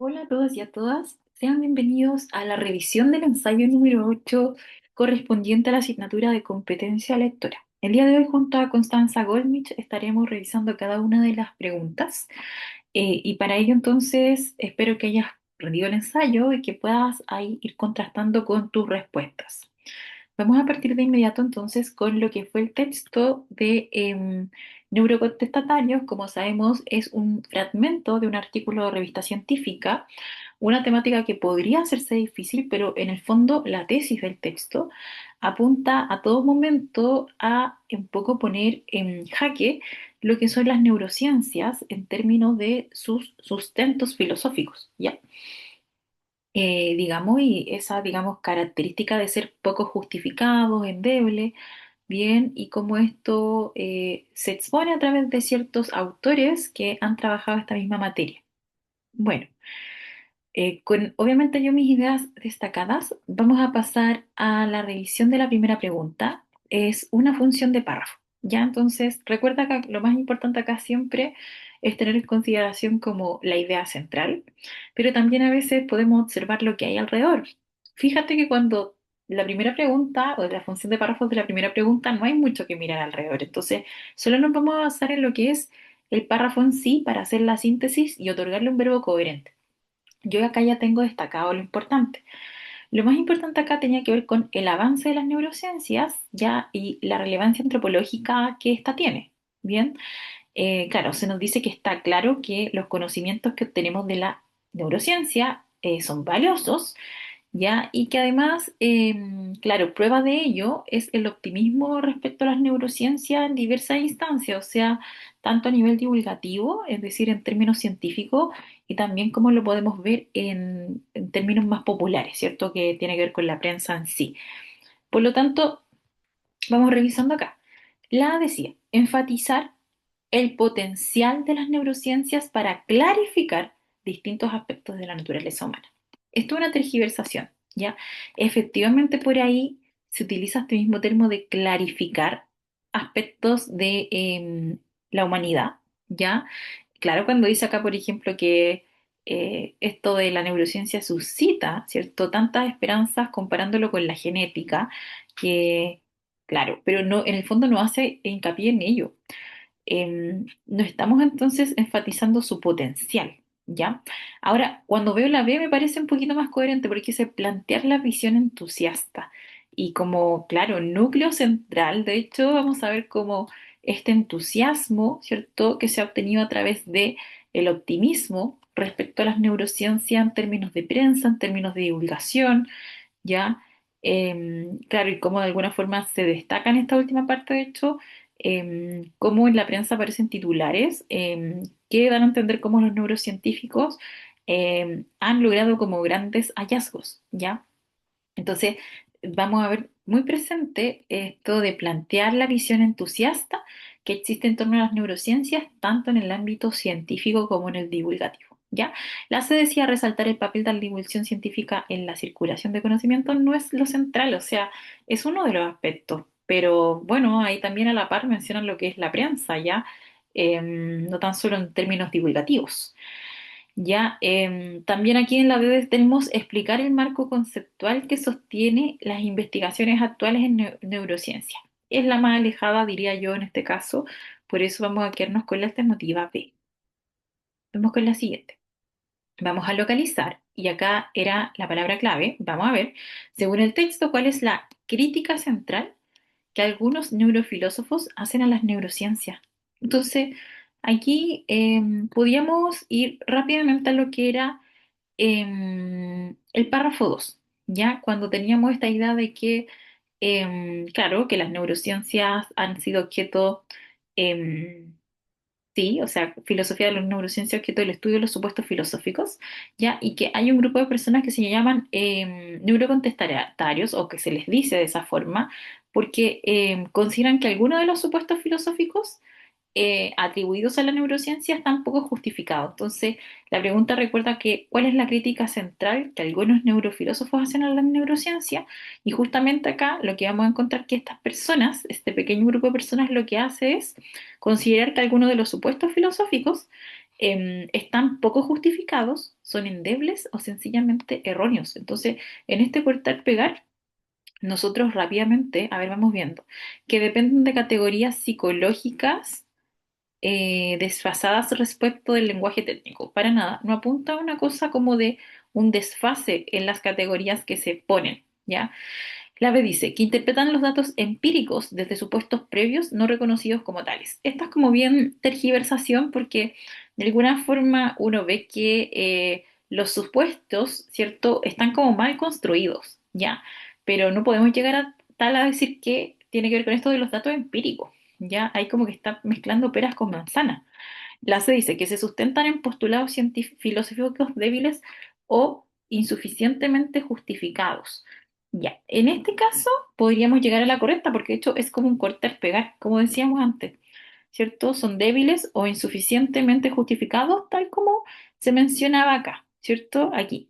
Hola a todos y a todas, sean bienvenidos a la revisión del ensayo número 8 correspondiente a la asignatura de competencia lectora. El día de hoy junto a Constanza Goldmich estaremos revisando cada una de las preguntas y para ello entonces espero que hayas rendido el ensayo y que puedas ahí ir contrastando con tus respuestas. Vamos a partir de inmediato entonces con lo que fue el texto de Neurocontestatarios. Como sabemos, es un fragmento de un artículo de revista científica, una temática que podría hacerse difícil, pero en el fondo la tesis del texto apunta a todo momento a un poco poner en jaque lo que son las neurociencias en términos de sus sustentos filosóficos, ¿ya? Digamos, y esa, digamos, característica de ser poco justificado, endeble, bien, y cómo esto se expone a través de ciertos autores que han trabajado esta misma materia. Bueno, con obviamente yo mis ideas destacadas, vamos a pasar a la revisión de la primera pregunta. Es una función de párrafo. Ya, entonces, recuerda que lo más importante acá siempre es tener en consideración como la idea central, pero también a veces podemos observar lo que hay alrededor. Fíjate que cuando la primera pregunta o de la función de párrafos de la primera pregunta no hay mucho que mirar alrededor, entonces solo nos vamos a basar en lo que es el párrafo en sí para hacer la síntesis y otorgarle un verbo coherente. Yo acá ya tengo destacado lo importante. Lo más importante acá tenía que ver con el avance de las neurociencias, ya, y la relevancia antropológica que ésta tiene. Bien, claro, se nos dice que está claro que los conocimientos que obtenemos de la neurociencia son valiosos, ¿ya? Y que además, claro, prueba de ello es el optimismo respecto a las neurociencias en diversas instancias, o sea, tanto a nivel divulgativo, es decir, en términos científicos, y también como lo podemos ver en términos más populares, ¿cierto? Que tiene que ver con la prensa en sí. Por lo tanto, vamos revisando acá. La A decía, enfatizar el potencial de las neurociencias para clarificar distintos aspectos de la naturaleza humana. Esto es una tergiversación, ¿ya? Efectivamente, por ahí se utiliza este mismo término de clarificar aspectos de la humanidad, ¿ya? Claro, cuando dice acá, por ejemplo, que esto de la neurociencia suscita, ¿cierto? Tantas esperanzas comparándolo con la genética, que, claro, pero no, en el fondo no hace hincapié en ello. No estamos entonces enfatizando su potencial, ¿ya? Ahora, cuando veo la B me parece un poquito más coherente porque dice plantear la visión entusiasta y como, claro, núcleo central, de hecho, vamos a ver cómo este entusiasmo, ¿cierto?, que se ha obtenido a través de el optimismo respecto a las neurociencias en términos de prensa, en términos de divulgación, ¿ya? Claro, y cómo de alguna forma se destaca en esta última parte, de hecho, cómo en la prensa aparecen titulares que dan a entender cómo los neurocientíficos han logrado como grandes hallazgos, ¿ya? Entonces, vamos a ver muy presente esto de plantear la visión entusiasta que existe en torno a las neurociencias, tanto en el ámbito científico como en el divulgativo. ¿Ya? La C decía resaltar el papel de la divulgación científica en la circulación de conocimiento no es lo central, o sea, es uno de los aspectos, pero bueno, ahí también a la par mencionan lo que es la prensa, ¿ya? No tan solo en términos divulgativos. Ya, también aquí en la BD tenemos explicar el marco conceptual que sostiene las investigaciones actuales en neurociencia. Es la más alejada, diría yo, en este caso, por eso vamos a quedarnos con la alternativa B. Vamos con la siguiente. Vamos a localizar, y acá era la palabra clave, vamos a ver, según el texto, cuál es la crítica central que algunos neurofilósofos hacen a las neurociencias. Entonces, aquí podíamos ir rápidamente a lo que era el párrafo 2, ¿ya? Cuando teníamos esta idea de que, claro, que las neurociencias han sido objeto, em, sí, o sea, filosofía de la neurociencia objeto del estudio de los supuestos filosóficos, ¿ya? Y que hay un grupo de personas que se llaman neurocontestatarios, o que se les dice de esa forma, porque consideran que algunos de los supuestos filosóficos atribuidos a la neurociencia están poco justificados. Entonces, la pregunta recuerda que ¿cuál es la crítica central que algunos neurofilósofos hacen a la neurociencia? Y justamente acá lo que vamos a encontrar que estas personas, este pequeño grupo de personas, lo que hace es considerar que algunos de los supuestos filosóficos están poco justificados, son endebles o sencillamente erróneos. Entonces, en este cortar-pegar, nosotros rápidamente, a ver, vamos viendo, que dependen de categorías psicológicas desfasadas respecto del lenguaje técnico. Para nada, no apunta a una cosa como de un desfase en las categorías que se ponen, ¿ya? Clave dice que interpretan los datos empíricos desde supuestos previos no reconocidos como tales. Esta es como bien tergiversación porque de alguna forma uno ve que los supuestos, ¿cierto?, están como mal construidos, ¿ya? Pero no podemos llegar a tal a decir que tiene que ver con esto de los datos empíricos, ¿ya? Hay como que está mezclando peras con manzanas. La C dice que se sustentan en postulados filosóficos débiles o insuficientemente justificados. Ya, en este caso podríamos llegar a la correcta porque de hecho es como un cortar-pegar, como decíamos antes, ¿cierto? Son débiles o insuficientemente justificados, tal como se mencionaba acá, ¿cierto? Aquí,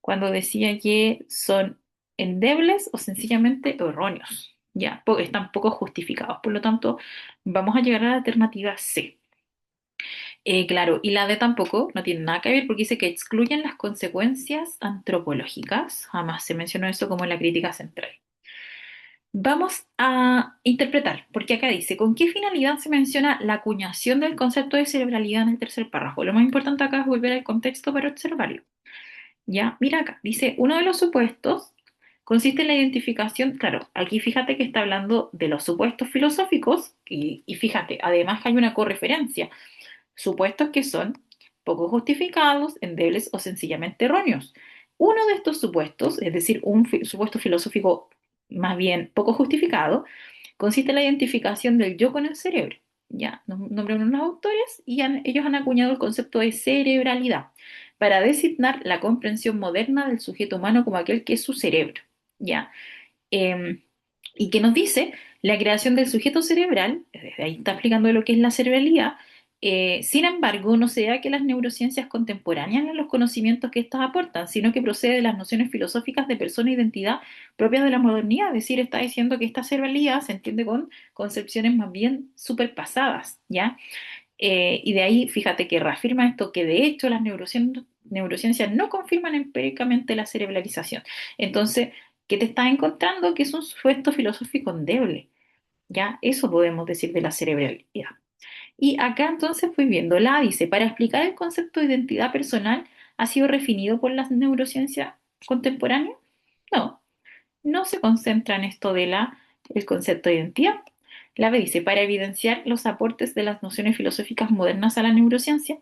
cuando decía que son endebles o sencillamente erróneos, ya, están poco justificados. Por lo tanto, vamos a llegar a la alternativa C. Claro, y la D tampoco, no tiene nada que ver porque dice que excluyen las consecuencias antropológicas. Jamás se mencionó eso como en la crítica central. Vamos a interpretar, porque acá dice, ¿con qué finalidad se menciona la acuñación del concepto de cerebralidad en el tercer párrafo? Lo más importante acá es volver al contexto para observarlo. Ya, mira acá, dice, uno de los supuestos consiste en la identificación, claro, aquí fíjate que está hablando de los supuestos filosóficos y fíjate, además que hay una correferencia supuestos que son poco justificados, endebles o sencillamente erróneos. Uno de estos supuestos, es decir, un supuesto filosófico más bien poco justificado, consiste en la identificación del yo con el cerebro. Ya, nos nombraron unos autores y ellos han acuñado el concepto de cerebralidad para designar la comprensión moderna del sujeto humano como aquel que es su cerebro. ¿Ya? Eh, y que nos dice la creación del sujeto cerebral, desde ahí está explicando lo que es la cerebralidad, sin embargo, no se da que las neurociencias contemporáneas en los conocimientos que éstas aportan, sino que procede de las nociones filosóficas de persona e identidad propias de la modernidad, es decir, está diciendo que esta cerebralidad se entiende con concepciones más bien superpasadas, ¿ya? Y de ahí, fíjate que reafirma esto, que de hecho las neurociencias no confirman empíricamente la cerebralización. Entonces, ¿qué te estás encontrando? Que es un supuesto filosófico endeble. ¿Ya? Eso podemos decir de la cerebralidad. Y acá entonces fui viendo, la dice, para explicar el concepto de identidad personal, ¿ha sido definido por la neurociencia contemporánea? No, no se concentra en esto de el concepto de identidad. La B dice, para evidenciar los aportes de las nociones filosóficas modernas a la neurociencia.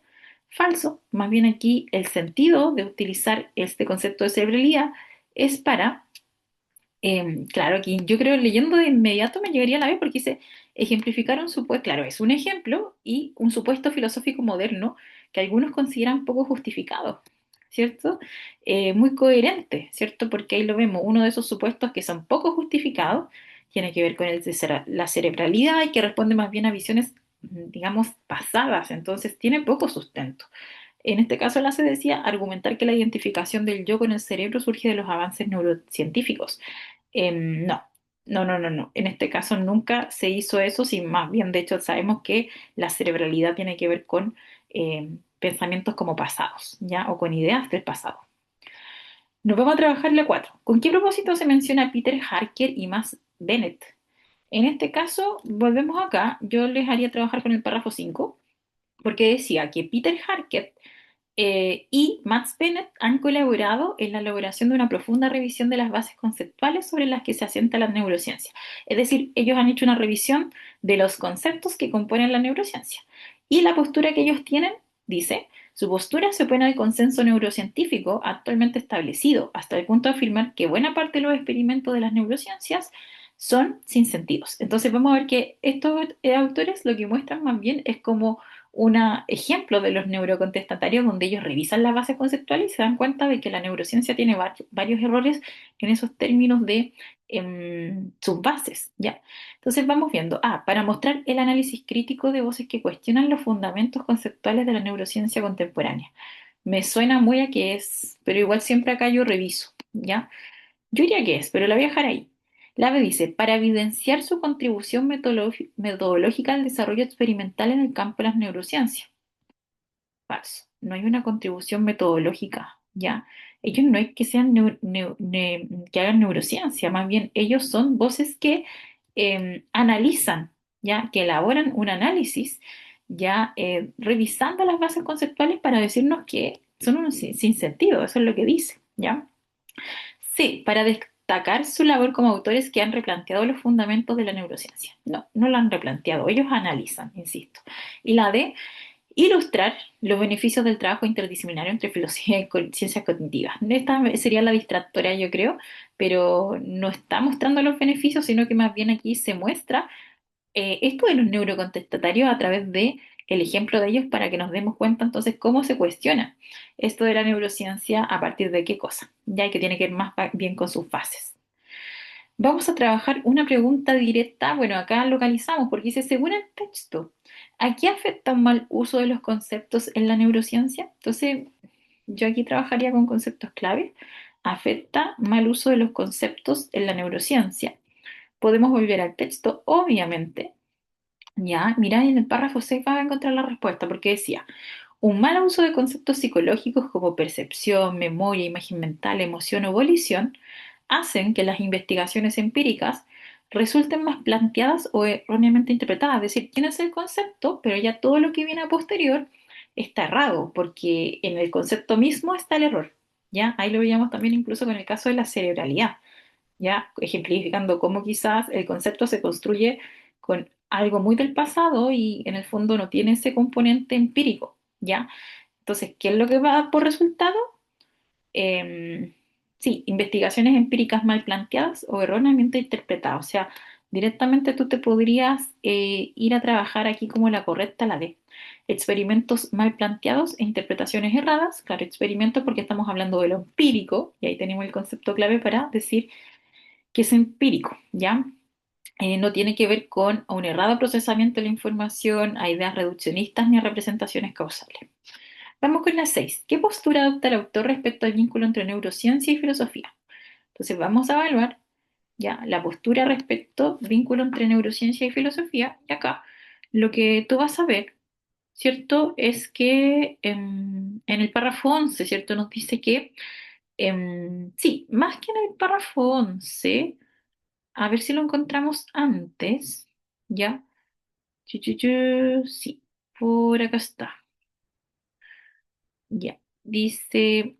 Falso, más bien aquí el sentido de utilizar este concepto de cerebralidad es para, claro, aquí yo creo leyendo de inmediato me llegaría a la B porque dice, ejemplificar un supuesto, claro, es un ejemplo y un supuesto filosófico moderno que algunos consideran poco justificado. ¿Cierto? Muy coherente, ¿cierto? Porque ahí lo vemos, uno de esos supuestos que son poco justificados tiene que ver con la cerebralidad y que responde más bien a visiones, digamos, pasadas, entonces tiene poco sustento. En este caso, la se decía argumentar que la identificación del yo con el cerebro surge de los avances neurocientíficos. No, no. En este caso nunca se hizo eso, sino más bien, de hecho, sabemos que la cerebralidad tiene que ver con pensamientos como pasados, ¿ya? O con ideas del pasado. Nos vamos a trabajar la 4. ¿Con qué propósito se menciona Peter Harker y Max Bennett? En este caso, volvemos acá, yo les haría trabajar con el párrafo 5, porque decía que Peter Harker y Max Bennett han colaborado en la elaboración de una profunda revisión de las bases conceptuales sobre las que se asienta la neurociencia. Es decir, ellos han hecho una revisión de los conceptos que componen la neurociencia. Y la postura que ellos tienen, dice, su postura se opone al consenso neurocientífico actualmente establecido, hasta el punto de afirmar que buena parte de los experimentos de las neurociencias son sin sentidos. Entonces vamos a ver que estos autores lo que muestran más bien es como un ejemplo de los neurocontestatarios donde ellos revisan las bases conceptuales y se dan cuenta de que la neurociencia tiene varios errores en esos términos de sus bases, ¿ya? Entonces vamos viendo, para mostrar el análisis crítico de voces que cuestionan los fundamentos conceptuales de la neurociencia contemporánea. Me suena muy a que es, pero igual siempre acá yo reviso, ¿ya? Yo diría que es, pero la voy a dejar ahí. La B dice, para evidenciar su contribución metodológica al desarrollo experimental en el campo de las neurociencias. falso. No hay una contribución metodológica, ¿ya? Ellos no es que sean que hagan neurociencia, más bien ellos son voces que analizan, ¿ya? Que elaboran un análisis, ya revisando las bases conceptuales para decirnos que son un sin sentido, eso es lo que dice, ¿ya? Sí, para destacar su labor como autores que han replanteado los fundamentos de la neurociencia. No, no lo han replanteado, ellos analizan, insisto. Y la D, ilustrar los beneficios del trabajo interdisciplinario entre filosofía y ciencias cognitivas. Esta sería la distractora, yo creo, pero no está mostrando los beneficios, sino que más bien aquí se muestra esto de los neurocontestatarios a través de el ejemplo de ellos para que nos demos cuenta entonces cómo se cuestiona esto de la neurociencia a partir de qué cosa, ya que tiene que ver más bien con sus fases. Vamos a trabajar una pregunta directa, bueno, acá localizamos porque dice, según el texto, ¿a qué afecta un mal uso de los conceptos en la neurociencia? Entonces, yo aquí trabajaría con conceptos clave. Afecta mal uso de los conceptos en la neurociencia. Podemos volver al texto, obviamente. Ya, mira, en el párrafo 6 vas a encontrar la respuesta, porque decía, un mal uso de conceptos psicológicos como percepción, memoria, imagen mental, emoción o volición hacen que las investigaciones empíricas resulten más planteadas o erróneamente interpretadas. Es decir, tienes el concepto, pero ya todo lo que viene a posterior está errado, porque en el concepto mismo está el error. ¿Ya? Ahí lo veíamos también incluso con el caso de la cerebralidad, ya ejemplificando cómo quizás el concepto se construye con algo muy del pasado y en el fondo no tiene ese componente empírico, ¿ya? Entonces, ¿qué es lo que va a dar por resultado? Em, sí, investigaciones empíricas mal planteadas o erróneamente interpretadas. O sea, directamente tú te podrías ir a trabajar aquí como la correcta, la D. Experimentos mal planteados e interpretaciones erradas. Claro, experimentos porque estamos hablando de lo empírico y ahí tenemos el concepto clave para decir que es empírico, ¿ya? No tiene que ver con un errado procesamiento de la información, a ideas reduccionistas ni a representaciones causales. Vamos con la 6. ¿Qué postura adopta el autor respecto al vínculo entre neurociencia y filosofía? Entonces vamos a evaluar ya la postura respecto al vínculo entre neurociencia y filosofía. Y acá lo que tú vas a ver, ¿cierto? Es que en el párrafo 11, ¿cierto? Nos dice que, sí, más que en el párrafo 11, a ver si lo encontramos antes, ¿ya? Sí, por acá está. Ya. Dice,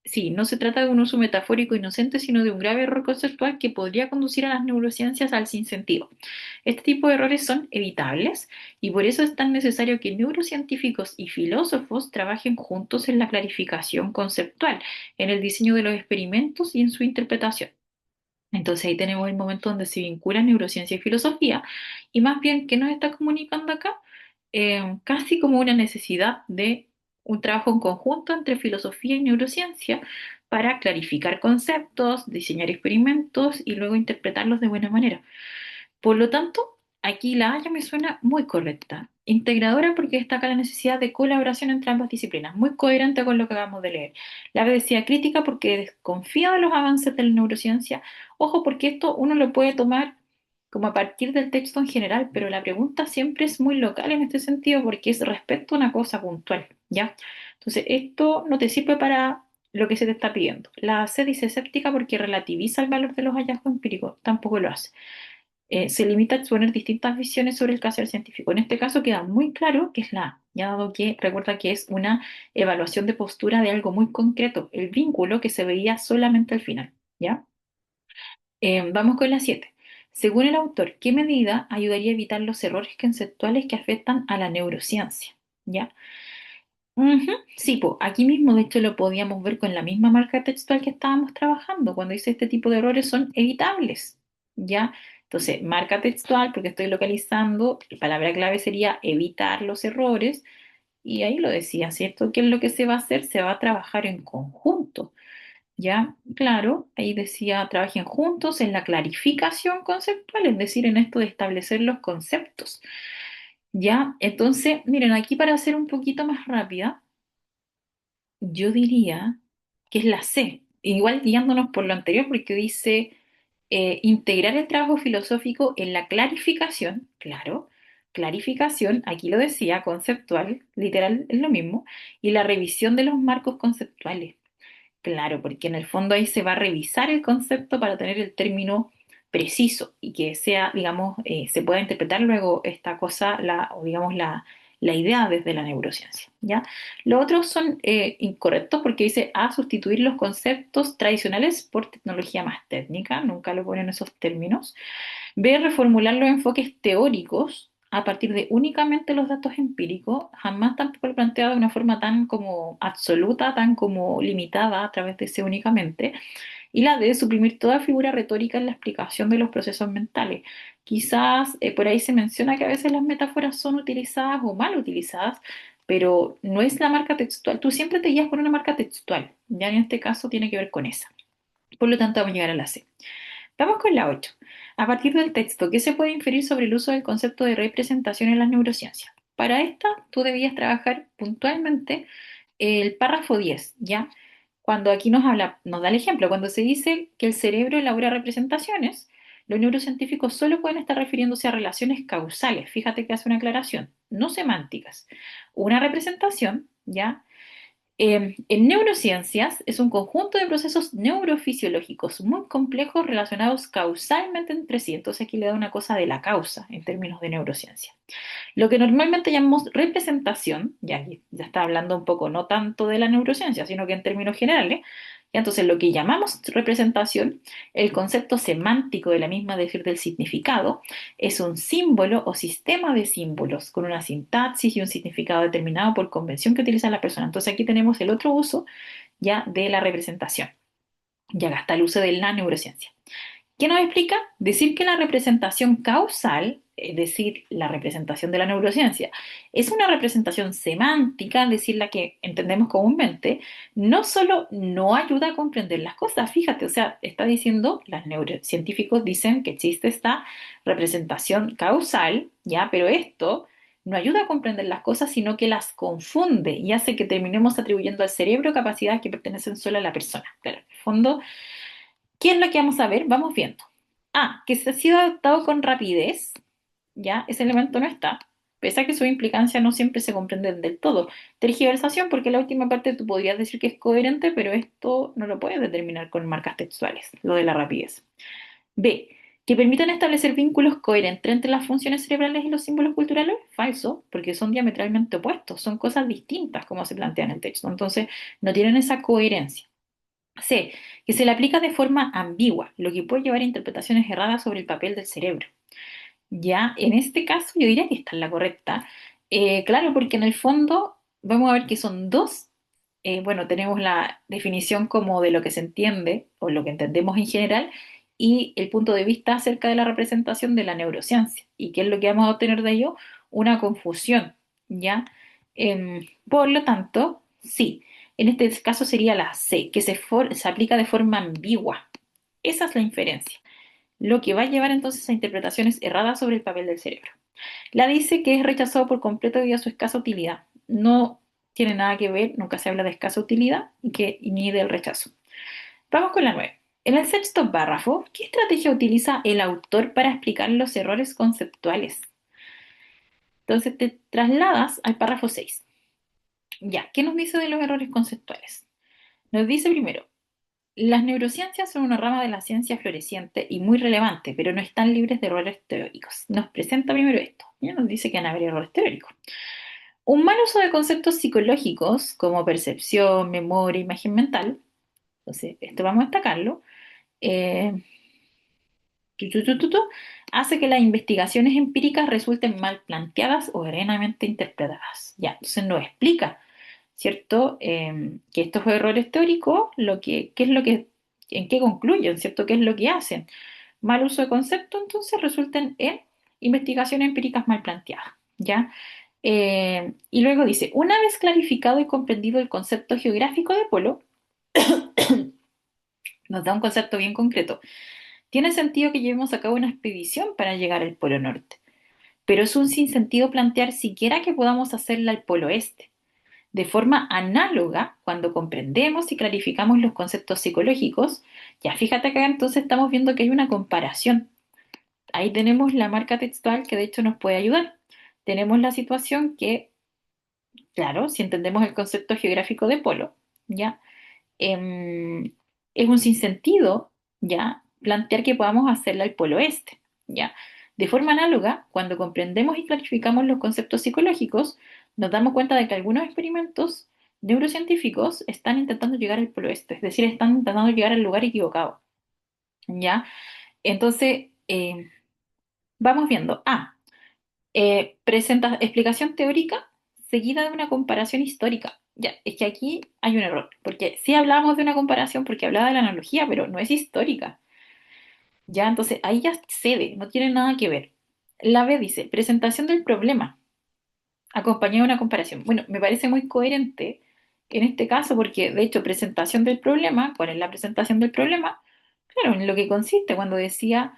sí, no se trata de un uso metafórico inocente, sino de un grave error conceptual que podría conducir a las neurociencias al sinsentido. Este tipo de errores son evitables y por eso es tan necesario que neurocientíficos y filósofos trabajen juntos en la clarificación conceptual, en el diseño de los experimentos y en su interpretación. Entonces ahí tenemos el momento donde se vincula neurociencia y filosofía, y más bien, ¿qué nos está comunicando acá? Casi como una necesidad de un trabajo en conjunto entre filosofía y neurociencia para clarificar conceptos, diseñar experimentos y luego interpretarlos de buena manera. Por lo tanto, aquí la Haya me suena muy correcta. Integradora porque destaca la necesidad de colaboración entre ambas disciplinas, muy coherente con lo que acabamos de leer. La B decía crítica porque desconfía de los avances de la neurociencia. Ojo, porque esto uno lo puede tomar como a partir del texto en general, pero la pregunta siempre es muy local en este sentido porque es respecto a una cosa puntual, ¿ya? Entonces, esto no te sirve para lo que se te está pidiendo. La C dice escéptica porque relativiza el valor de los hallazgos empíricos, tampoco lo hace. Se limita a exponer distintas visiones sobre el quehacer científico. En este caso queda muy claro que es la A, ya dado que recuerda que es una evaluación de postura de algo muy concreto, el vínculo que se veía solamente al final, ¿ya? Vamos con la 7. Según el autor, ¿qué medida ayudaría a evitar los errores conceptuales que afectan a la neurociencia? ¿Ya? Ujú, sí, po, aquí mismo de hecho lo podíamos ver con la misma marca textual que estábamos trabajando, cuando dice este tipo de errores son evitables, ¿ya? Entonces, marca textual, porque estoy localizando, la palabra clave sería evitar los errores, y ahí lo decía, ¿cierto? ¿Qué es lo que se va a hacer? Se va a trabajar en conjunto, ¿ya? Claro, ahí decía, trabajen juntos en la clarificación conceptual, es decir, en esto de establecer los conceptos, ¿ya? Entonces, miren, aquí para ser un poquito más rápida, yo diría que es la C, igual guiándonos por lo anterior, porque dice integrar el trabajo filosófico en la clarificación, claro, clarificación, aquí lo decía, conceptual, literal es lo mismo, y la revisión de los marcos conceptuales. Claro, porque en el fondo ahí se va a revisar el concepto para tener el término preciso y que sea, digamos, se pueda interpretar luego esta cosa, o digamos la idea desde la neurociencia, ¿ya? Los otros son incorrectos porque dice A, sustituir los conceptos tradicionales por tecnología más técnica, nunca lo ponen esos términos. B, reformular los enfoques teóricos a partir de únicamente los datos empíricos, jamás tampoco lo planteado de una forma tan como absoluta, tan como limitada a través de ese únicamente. Y la D, suprimir toda figura retórica en la explicación de los procesos mentales. Quizás por ahí se menciona que a veces las metáforas son utilizadas o mal utilizadas, pero no es la marca textual. Tú siempre te guías por una marca textual, ya en este caso tiene que ver con esa. Por lo tanto, vamos a llegar a la C. Vamos con la 8. A partir del texto, ¿qué se puede inferir sobre el uso del concepto de representación en las neurociencias? Para esta, tú debías trabajar puntualmente el párrafo 10, ¿ya? Cuando aquí nos da el ejemplo, cuando se dice que el cerebro elabora representaciones, los neurocientíficos solo pueden estar refiriéndose a relaciones causales. Fíjate que hace una aclaración, no semánticas. Una representación, ¿ya? En neurociencias es un conjunto de procesos neurofisiológicos muy complejos relacionados causalmente entre sí. Entonces aquí le da una cosa de la causa en términos de neurociencia. Lo que normalmente llamamos representación, ya aquí ya está hablando un poco no tanto de la neurociencia, sino que en términos generales, y entonces lo que llamamos representación, el concepto semántico de la misma, es decir, del significado, es un símbolo o sistema de símbolos con una sintaxis y un significado determinado por convención que utiliza la persona. Entonces aquí tenemos el otro uso ya de la representación. Ya acá está el uso de la neurociencia. ¿Qué nos explica? Decir que la representación causal, es decir, la representación de la neurociencia, es una representación semántica, es decir, la que entendemos comúnmente, no solo no ayuda a comprender las cosas, fíjate, o sea, está diciendo, los neurocientíficos dicen que existe esta representación causal, ya, pero esto no ayuda a comprender las cosas, sino que las confunde y hace que terminemos atribuyendo al cerebro capacidades que pertenecen solo a la persona. Claro, en el fondo, ¿qué es lo que vamos a ver? Vamos viendo. A, que se ha sido adaptado con rapidez, ya, ese elemento no está, pese a que su implicancia no siempre se comprende del todo. Tergiversación, porque la última parte tú podrías decir que es coherente, pero esto no lo puedes determinar con marcas textuales, lo de la rapidez. B, que permitan establecer vínculos coherentes entre las funciones cerebrales y los símbolos culturales, falso, porque son diametralmente opuestos, son cosas distintas como se plantea en el texto, entonces no tienen esa coherencia. C, que se le aplica de forma ambigua, lo que puede llevar a interpretaciones erradas sobre el papel del cerebro. Ya, en este caso yo diría que esta es la correcta. Claro, porque en el fondo vamos a ver que son dos. Bueno, tenemos la definición como de lo que se entiende o lo que entendemos en general y el punto de vista acerca de la representación de la neurociencia. ¿Y qué es lo que vamos a obtener de ello? Una confusión, ¿ya? Por lo tanto, sí, en este caso sería la C, que se aplica de forma ambigua. Esa es la inferencia, lo que va a llevar entonces a interpretaciones erradas sobre el papel del cerebro. La dice que es rechazado por completo debido a su escasa utilidad. No tiene nada que ver, nunca se habla de escasa utilidad ni del rechazo. Vamos con la 9. En el sexto párrafo, ¿qué estrategia utiliza el autor para explicar los errores conceptuales? Entonces te trasladas al párrafo 6. Ya, ¿qué nos dice de los errores conceptuales? Nos dice primero, las neurociencias son una rama de la ciencia floreciente y muy relevante, pero no están libres de errores teóricos. Nos presenta primero esto. Ya nos dice que van a haber errores teóricos. Un mal uso de conceptos psicológicos como percepción, memoria, imagen mental. Entonces, esto vamos a destacarlo. eh, tu, tu, tu, tu, hace que las investigaciones empíricas resulten mal planteadas o erróneamente interpretadas. Ya, entonces nos explica, ¿cierto? Que estos errores teóricos, ¿qué es lo que, en qué concluyen, ¿cierto? ¿Qué es lo que hacen? Mal uso de concepto, entonces resultan en investigaciones empíricas mal planteadas, ¿ya? Y luego dice, una vez clarificado y comprendido el concepto geográfico de polo, nos da un concepto bien concreto. Tiene sentido que llevemos a cabo una expedición para llegar al polo norte, pero es un sinsentido plantear siquiera que podamos hacerla al polo este. De forma análoga, cuando comprendemos y clarificamos los conceptos psicológicos, ya fíjate acá entonces estamos viendo que hay una comparación. Ahí tenemos la marca textual que de hecho nos puede ayudar. tenemos la situación que, claro, si entendemos el concepto geográfico de polo, ¿ya? em, es un sinsentido, ¿ya? Plantear que podamos hacerla al polo este, ¿ya? De forma análoga, cuando comprendemos y clarificamos los conceptos psicológicos, nos damos cuenta de que algunos experimentos neurocientíficos están intentando llegar al polo este, es decir, están intentando llegar al lugar equivocado, ¿ya? Entonces, vamos viendo. Presenta explicación teórica seguida de una comparación histórica. Ya, es que aquí hay un error, porque sí hablamos de una comparación porque hablaba de la analogía, pero no es histórica. Ya, entonces ahí ya cede, no tiene nada que ver. La B dice, presentación del problema, acompañada de una comparación. Bueno, me parece muy coherente en este caso, porque de hecho, presentación del problema, ¿cuál es la presentación del problema? Claro, en lo que consiste cuando decía,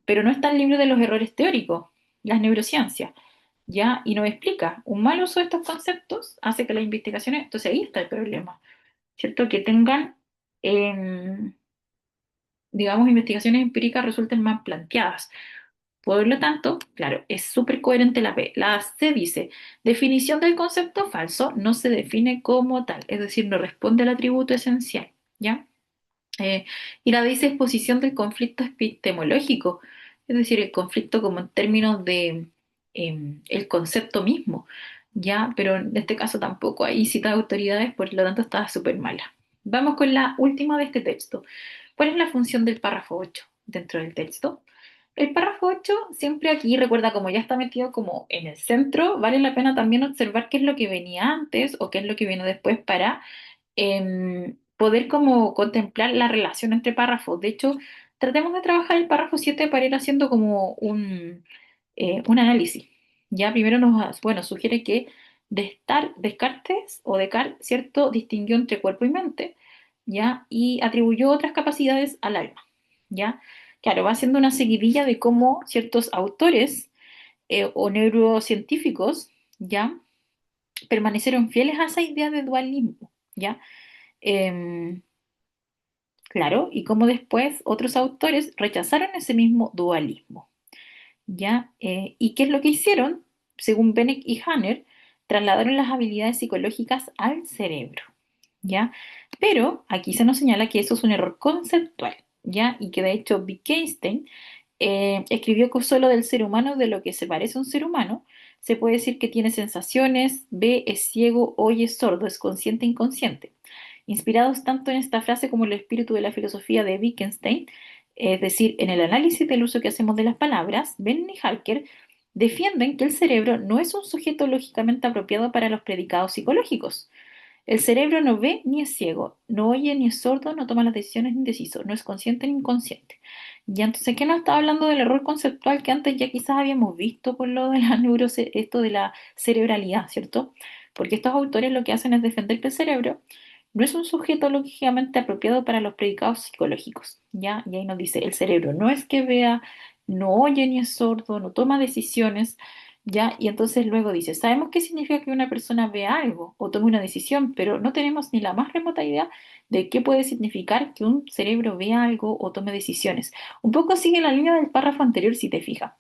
pero no está el libro de los errores teóricos, las neurociencias. ¿Ya? Y nos explica, un mal uso de estos conceptos hace que las investigaciones, entonces ahí está el problema, ¿cierto? Que tengan, em, digamos, investigaciones empíricas resulten mal planteadas. Por lo tanto, claro, es súper coherente la B. La C dice, definición del concepto falso no se define como tal, es decir, no responde al atributo esencial, ¿ya? Eh, y la D dice exposición del conflicto epistemológico, es decir, el conflicto como en términos de el concepto mismo, ¿ya? Pero en este caso tampoco hay cita de autoridades, por lo tanto está súper mala. Vamos con la última de este texto. ¿Cuál es la función del párrafo 8 dentro del texto? El párrafo 8 siempre aquí, recuerda, como ya está metido como en el centro, vale la pena también observar qué es lo que venía antes o qué es lo que viene después para poder como contemplar la relación entre párrafos. De hecho, tratemos de trabajar el párrafo 7 para ir haciendo como un análisis. Ya primero bueno, sugiere que Descartes o Descartes, ¿cierto?, distinguió entre cuerpo y mente, ¿ya? Y atribuyó otras capacidades al alma, ¿ya? Claro, va haciendo una seguidilla de cómo ciertos autores o neurocientíficos, ¿ya?, permanecieron fieles a esa idea de dualismo, ¿ya? Em, claro, y cómo después otros autores rechazaron ese mismo dualismo, ¿ya? ¿Y qué es lo que hicieron? Según Benek y Hanner, trasladaron las habilidades psicológicas al cerebro, ¿ya? Pero aquí se nos señala que eso es un error conceptual, ¿ya? Y que de hecho Wittgenstein escribió que solo del ser humano, de lo que se parece a un ser humano, se puede decir que tiene sensaciones, ve, es ciego, oye, es sordo, es consciente e inconsciente. Inspirados tanto en esta frase como en el espíritu de la filosofía de Wittgenstein, es decir, en el análisis del uso que hacemos de las palabras, Ben y Harker defienden que el cerebro no es un sujeto lógicamente apropiado para los predicados psicológicos. El cerebro no ve ni es ciego, no oye ni es sordo, no toma las decisiones ni indeciso, no es consciente ni inconsciente. Y entonces, ¿qué nos está hablando del error conceptual que antes ya quizás habíamos visto por lo de la esto de la cerebralidad, ¿cierto? Porque estos autores lo que hacen es defender que el cerebro no es un sujeto lógicamente apropiado para los predicados psicológicos, ¿ya? Y ahí nos dice, el cerebro no es que vea, no oye ni es sordo, no toma decisiones, ¿ya? Y entonces luego dice, sabemos qué significa que una persona vea algo o tome una decisión, pero no tenemos ni la más remota idea de qué puede significar que un cerebro vea algo o tome decisiones. Un poco sigue la línea del párrafo anterior, si te fijas.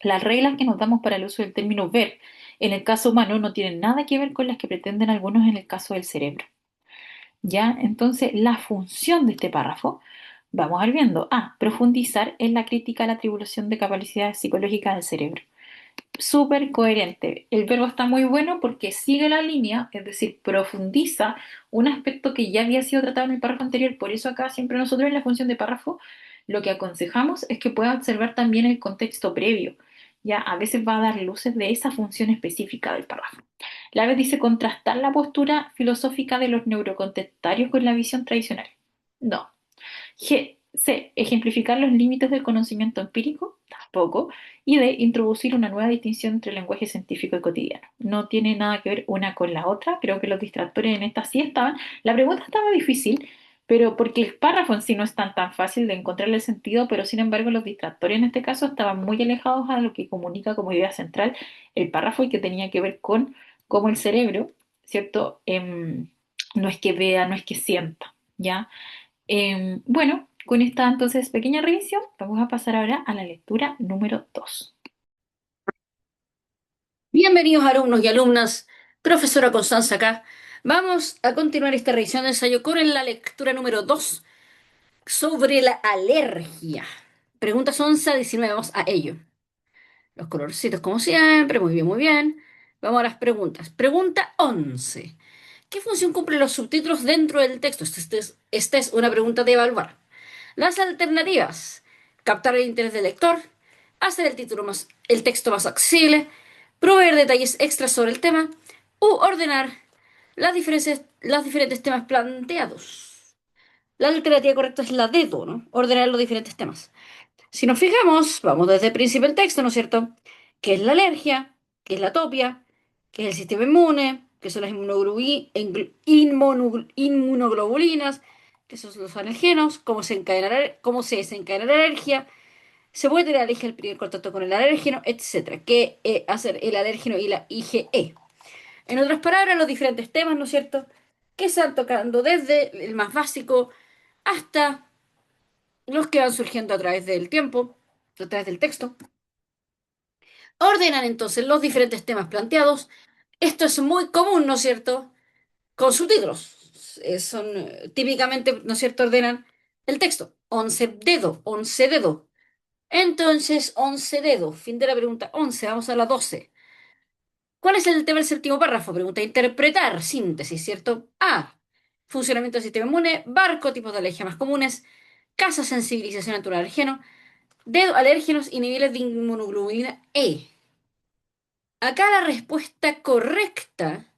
Las reglas que nos damos para el uso del término ver en el caso humano no tienen nada que ver con las que pretenden algunos en el caso del cerebro. ¿Ya? Entonces, la función de este párrafo, vamos a ir viendo. Profundizar en la crítica a la atribución de capacidades psicológicas del cerebro. Súper coherente. El verbo está muy bueno porque sigue la línea, es decir, profundiza un aspecto que ya había sido tratado en el párrafo anterior. Por eso acá siempre nosotros en la función de párrafo lo que aconsejamos es que pueda observar también el contexto previo. Ya a veces va a dar luces de esa función específica del párrafo. La vez dice contrastar la postura filosófica de los neurocontestarios con la visión tradicional. No. C. Ejemplificar los límites del conocimiento empírico, tampoco. Y D. Introducir una nueva distinción entre el lenguaje científico y cotidiano. No tiene nada que ver una con la otra. Creo que los distractores en esta sí estaban. La pregunta estaba difícil, pero porque el párrafo en sí no es tan fácil de encontrarle el sentido, pero sin embargo los distractores en este caso estaban muy alejados a lo que comunica como idea central el párrafo y que tenía que ver con cómo el cerebro, ¿cierto? No es que vea, no es que sienta, ¿ya? Bueno, con esta entonces pequeña revisión, vamos a pasar ahora a la lectura número 2. Bienvenidos alumnos y alumnas, profesora Constanza acá. Vamos a continuar esta revisión de ensayo con la lectura número 2 sobre la alergia. Preguntas 11 a 19, vamos a ello. Los colorcitos como siempre, muy bien, muy bien. Vamos a las preguntas. Pregunta 11. ¿Qué función cumplen los subtítulos dentro del texto? Esta es una pregunta de evaluar. Las alternativas: captar el interés del lector, hacer el texto más accesible, proveer detalles extras sobre el tema u ordenar los diferentes temas planteados. La alternativa correcta es la dedo, ¿no? Ordenar los diferentes temas. Si nos fijamos, vamos desde el principio del texto, ¿no es cierto? ¿Qué es la alergia? ¿Qué es la atopia? ¿Qué es el sistema inmune? ¿Qué son las inmunoglobulinas? ¿Qué son los alergenos? ¿Cómo se desencadena la alergia? ¿Se puede tener alergia al primer contacto con el alérgeno? Etcétera. ¿Qué hacer el alérgeno y la IgE? En otras palabras, los diferentes temas, ¿no es cierto? Que se van tocando desde el más básico hasta los que van surgiendo a través del tiempo, a través del texto. Ordenan entonces los diferentes temas planteados. Esto es muy común, ¿no es cierto? Con subtítulos. Típicamente, ¿no es cierto? Ordenan el texto. 11 dedo, 11 dedo. Entonces, 11 dedo. Fin de la pregunta 11. Vamos a la 12. ¿Cuál es el tema del séptimo párrafo? Pregunta interpretar. Síntesis, ¿cierto? A. Funcionamiento del sistema inmune. Barco, tipos de alergia más comunes. Casa, sensibilización ante un alergeno. Dedo, alérgenos y niveles de inmunoglobulina E. Acá la respuesta correcta,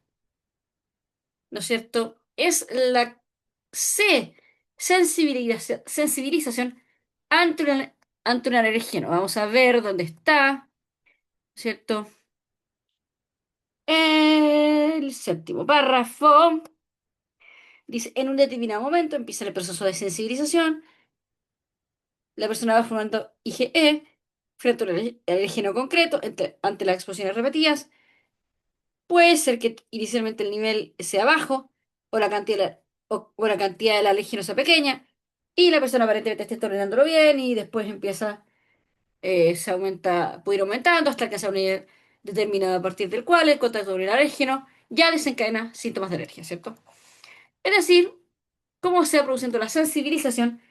¿no es cierto? Es la C, sensibilización ante un alérgeno. Vamos a ver dónde está, ¿no es cierto? El séptimo párrafo dice, en un determinado momento empieza el proceso de sensibilización, la persona va formando IgE frente a un alérgeno concreto ante las exposiciones repetidas. Puede ser que inicialmente el nivel sea bajo o la cantidad de la alérgeno sea pequeña y la persona aparentemente esté tolerándolo bien y después puede ir aumentando hasta alcanzar un nivel determinado a partir del cual el contacto con el alérgeno ya desencadena síntomas de alergia, ¿cierto? Es decir, cómo se va produciendo la sensibilización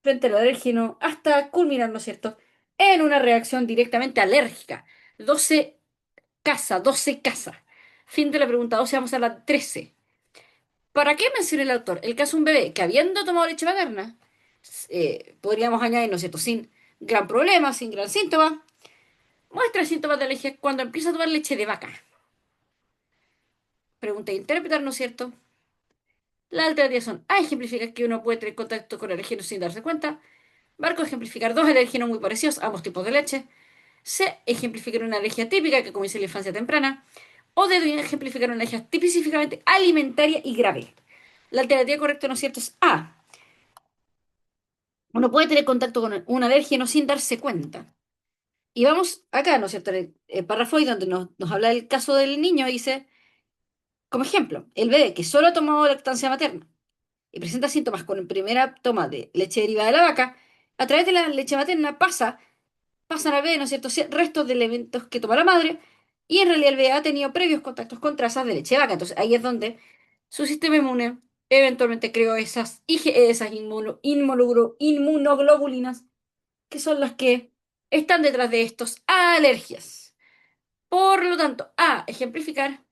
frente al alérgeno hasta culminar, ¿no es cierto?, en una reacción directamente alérgica. 12 12 casa. Fin de la pregunta 12, vamos a la 13. ¿Para qué menciona el autor el caso de un bebé que habiendo tomado leche materna, podríamos añadir, ¿no es cierto?, sin gran problema, sin gran síntoma, muestra síntomas de alergia cuando empieza a tomar leche de vaca? Pregunta de interpretar, ¿no es cierto? Las alternativas son A, ejemplificar que uno puede tener contacto con alérgenos sin darse cuenta. Barco, ejemplificar dos alérgenos muy parecidos, ambos tipos de leche. C, ejemplificar una alergia típica que comienza en la infancia temprana. O D, ejemplificar una alergia específicamente alimentaria y grave. La alternativa correcta, ¿no es cierto?, es A. Uno puede tener contacto con un alérgeno sin darse cuenta. Y vamos acá, ¿no es cierto?, en el párrafo ahí donde nos habla del caso del niño, dice, como ejemplo, el bebé que solo ha tomado lactancia materna y presenta síntomas con la primera toma de leche derivada de la vaca, a través de la leche materna pasan al bebé, ¿no es cierto?, restos de elementos que toma la madre, y en realidad el bebé ha tenido previos contactos con trazas de leche de vaca. Entonces ahí es donde su sistema inmune eventualmente creó esas IgE, esas inmunoglobulinas, que son las que están detrás de estos alergias. Por lo tanto, a ejemplificar,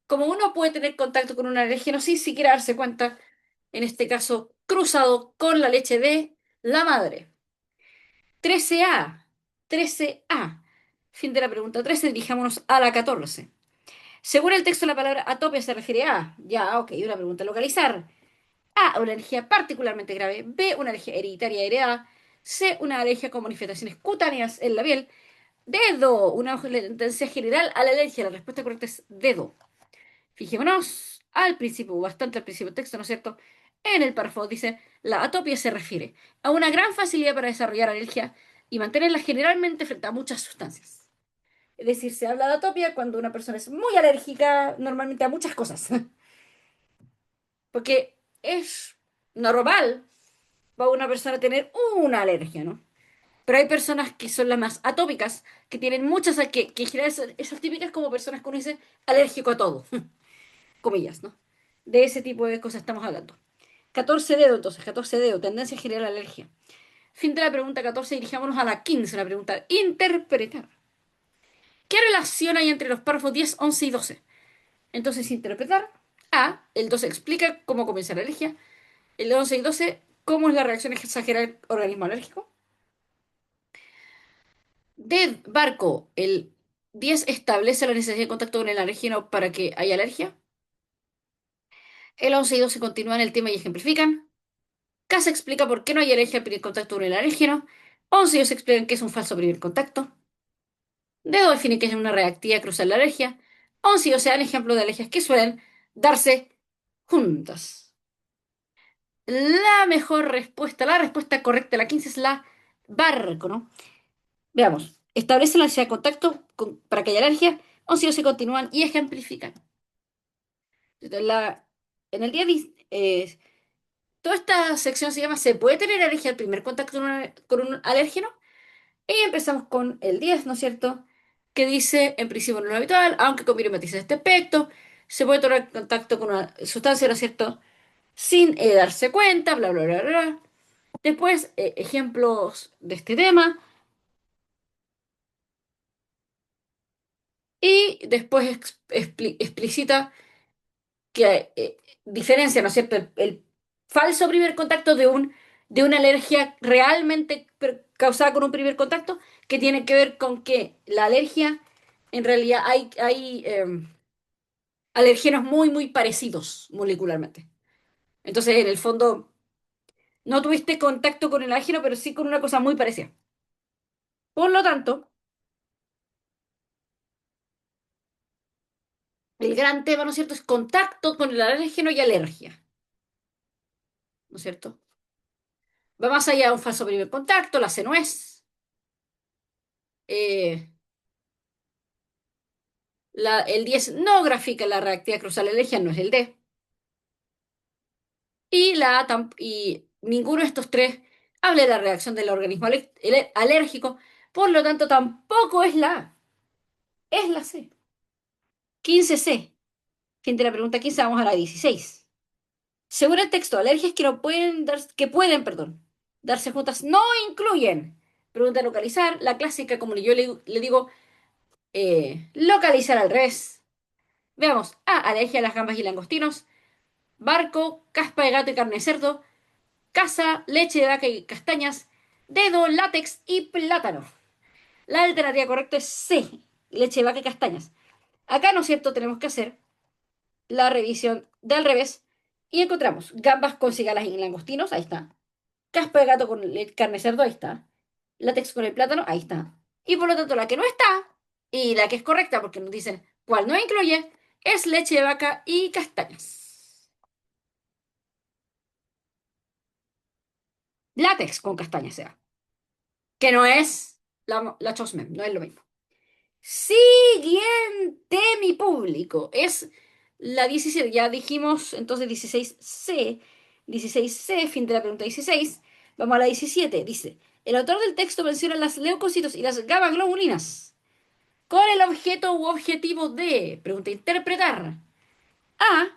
como uno puede tener contacto con un alérgeno sin siquiera darse cuenta, en este caso cruzado con la leche de la madre. 13A, 13A. Fin de la pregunta 13, dirijámonos a la 14. Según el texto, la palabra atopia se refiere a, ya, ok, una pregunta a localizar. A, una alergia particularmente grave. B, una alergia hereditaria heredada. C, una alergia con manifestaciones cutáneas en la piel. Dedo, una tendencia general a la alergia. La respuesta correcta es dedo. Fijémonos al principio, bastante al principio del texto, ¿no es cierto? En el párrafo dice, la atopia se refiere a una gran facilidad para desarrollar alergia y mantenerla generalmente frente a muchas sustancias. Es decir, se habla de atopia cuando una persona es muy alérgica normalmente a muchas cosas. Porque es normal para una persona tener una alergia, ¿no? Pero hay personas que son las más atópicas, que tienen muchas, que en general esas típicas como personas que uno dice alérgico a todo, comillas, ¿no? De ese tipo de cosas estamos hablando. 14 dedo, entonces, 14 dedo, tendencia general a alergia. Fin de la pregunta 14, dirijámonos a la 15, una pregunta. Interpretar. ¿Qué relación hay entre los párrafos 10, 11 y 12? Entonces, interpretar. A. El 12 explica cómo comienza la alergia. El 11 y 12, cómo es la reacción exagerada del organismo alérgico. D. Barco. El 10 establece la necesidad de contacto con el alérgeno para que haya alergia. El 11 y 12 continúan el tema y ejemplifican. K se explica por qué no hay alergia al primer contacto con el alérgeno. 11 y 12 explican qué es un falso primer contacto. Dedo define que es una reactividad cruzar la alergia. 11 y 12 dan ejemplos de alergias que suelen darse juntas. La mejor respuesta, la respuesta correcta, la 15 es la barco, ¿no? Veamos. Establece la necesidad de contacto para que haya alergia. 11 y 12 continúan y ejemplifican. La, en el día, toda esta sección se llama ¿Se puede tener alergia al primer contacto con un alérgeno? Y empezamos con el 10, ¿no es cierto? Que dice, en principio no es lo habitual, aunque conviene matizar este aspecto, se puede tomar contacto con una sustancia, ¿no es cierto? Sin darse cuenta, bla, bla, bla, bla. Después, ejemplos de este tema. Y después explicita que diferencia, ¿no es cierto?, el falso primer contacto de una alergia realmente causada con un primer contacto, que tiene que ver con que la alergia, en realidad hay alergenos muy, muy parecidos molecularmente. Entonces, en el fondo, no tuviste contacto con el alérgeno, pero sí con una cosa muy parecida. Por lo tanto, el gran tema, ¿no es cierto?, es contacto con el alérgeno y alergia, ¿no es cierto? Va más allá de un falso primer contacto, la C no es. Eh, el 10 no grafica la reactividad cruzal alergia, no es el D. Y la A y ninguno de estos tres habla de la reacción del organismo alérgico, por lo tanto tampoco es la A, es la C. 15C. Fin de la pregunta 15, vamos a la 16. Según el texto, alergias que no pueden que pueden, perdón, darse juntas no incluyen. Pregunta a localizar, la clásica, como yo le digo, localizar al revés. Veamos. A. Alergia a las gambas y langostinos. Barco, caspa de gato y carne de cerdo. Casa, leche de vaca y castañas. Dedo, látex y plátano. La alternativa correcta es C. Leche de vaca y castañas. Acá, ¿no es cierto? Tenemos que hacer la revisión del revés. Y encontramos gambas con cigalas y langostinos. Ahí está. Caspa de gato con carne de cerdo. Ahí está. Látex con el plátano. Ahí está. Y por lo tanto, la que no está, y la que es correcta, porque nos dicen cuál no incluye, es leche de vaca y castañas. Látex con castañas sea. Que no es la Chosmen, no es lo mismo. Siguiente, mi público. Es la 17. Ya dijimos entonces 16C. 16C, fin de la pregunta 16. Vamos a la 17. Dice, el autor del texto menciona las leucocitos y las gamma globulinas. ¿Cuál es el objeto u objetivo de? Pregunta interpretar. A.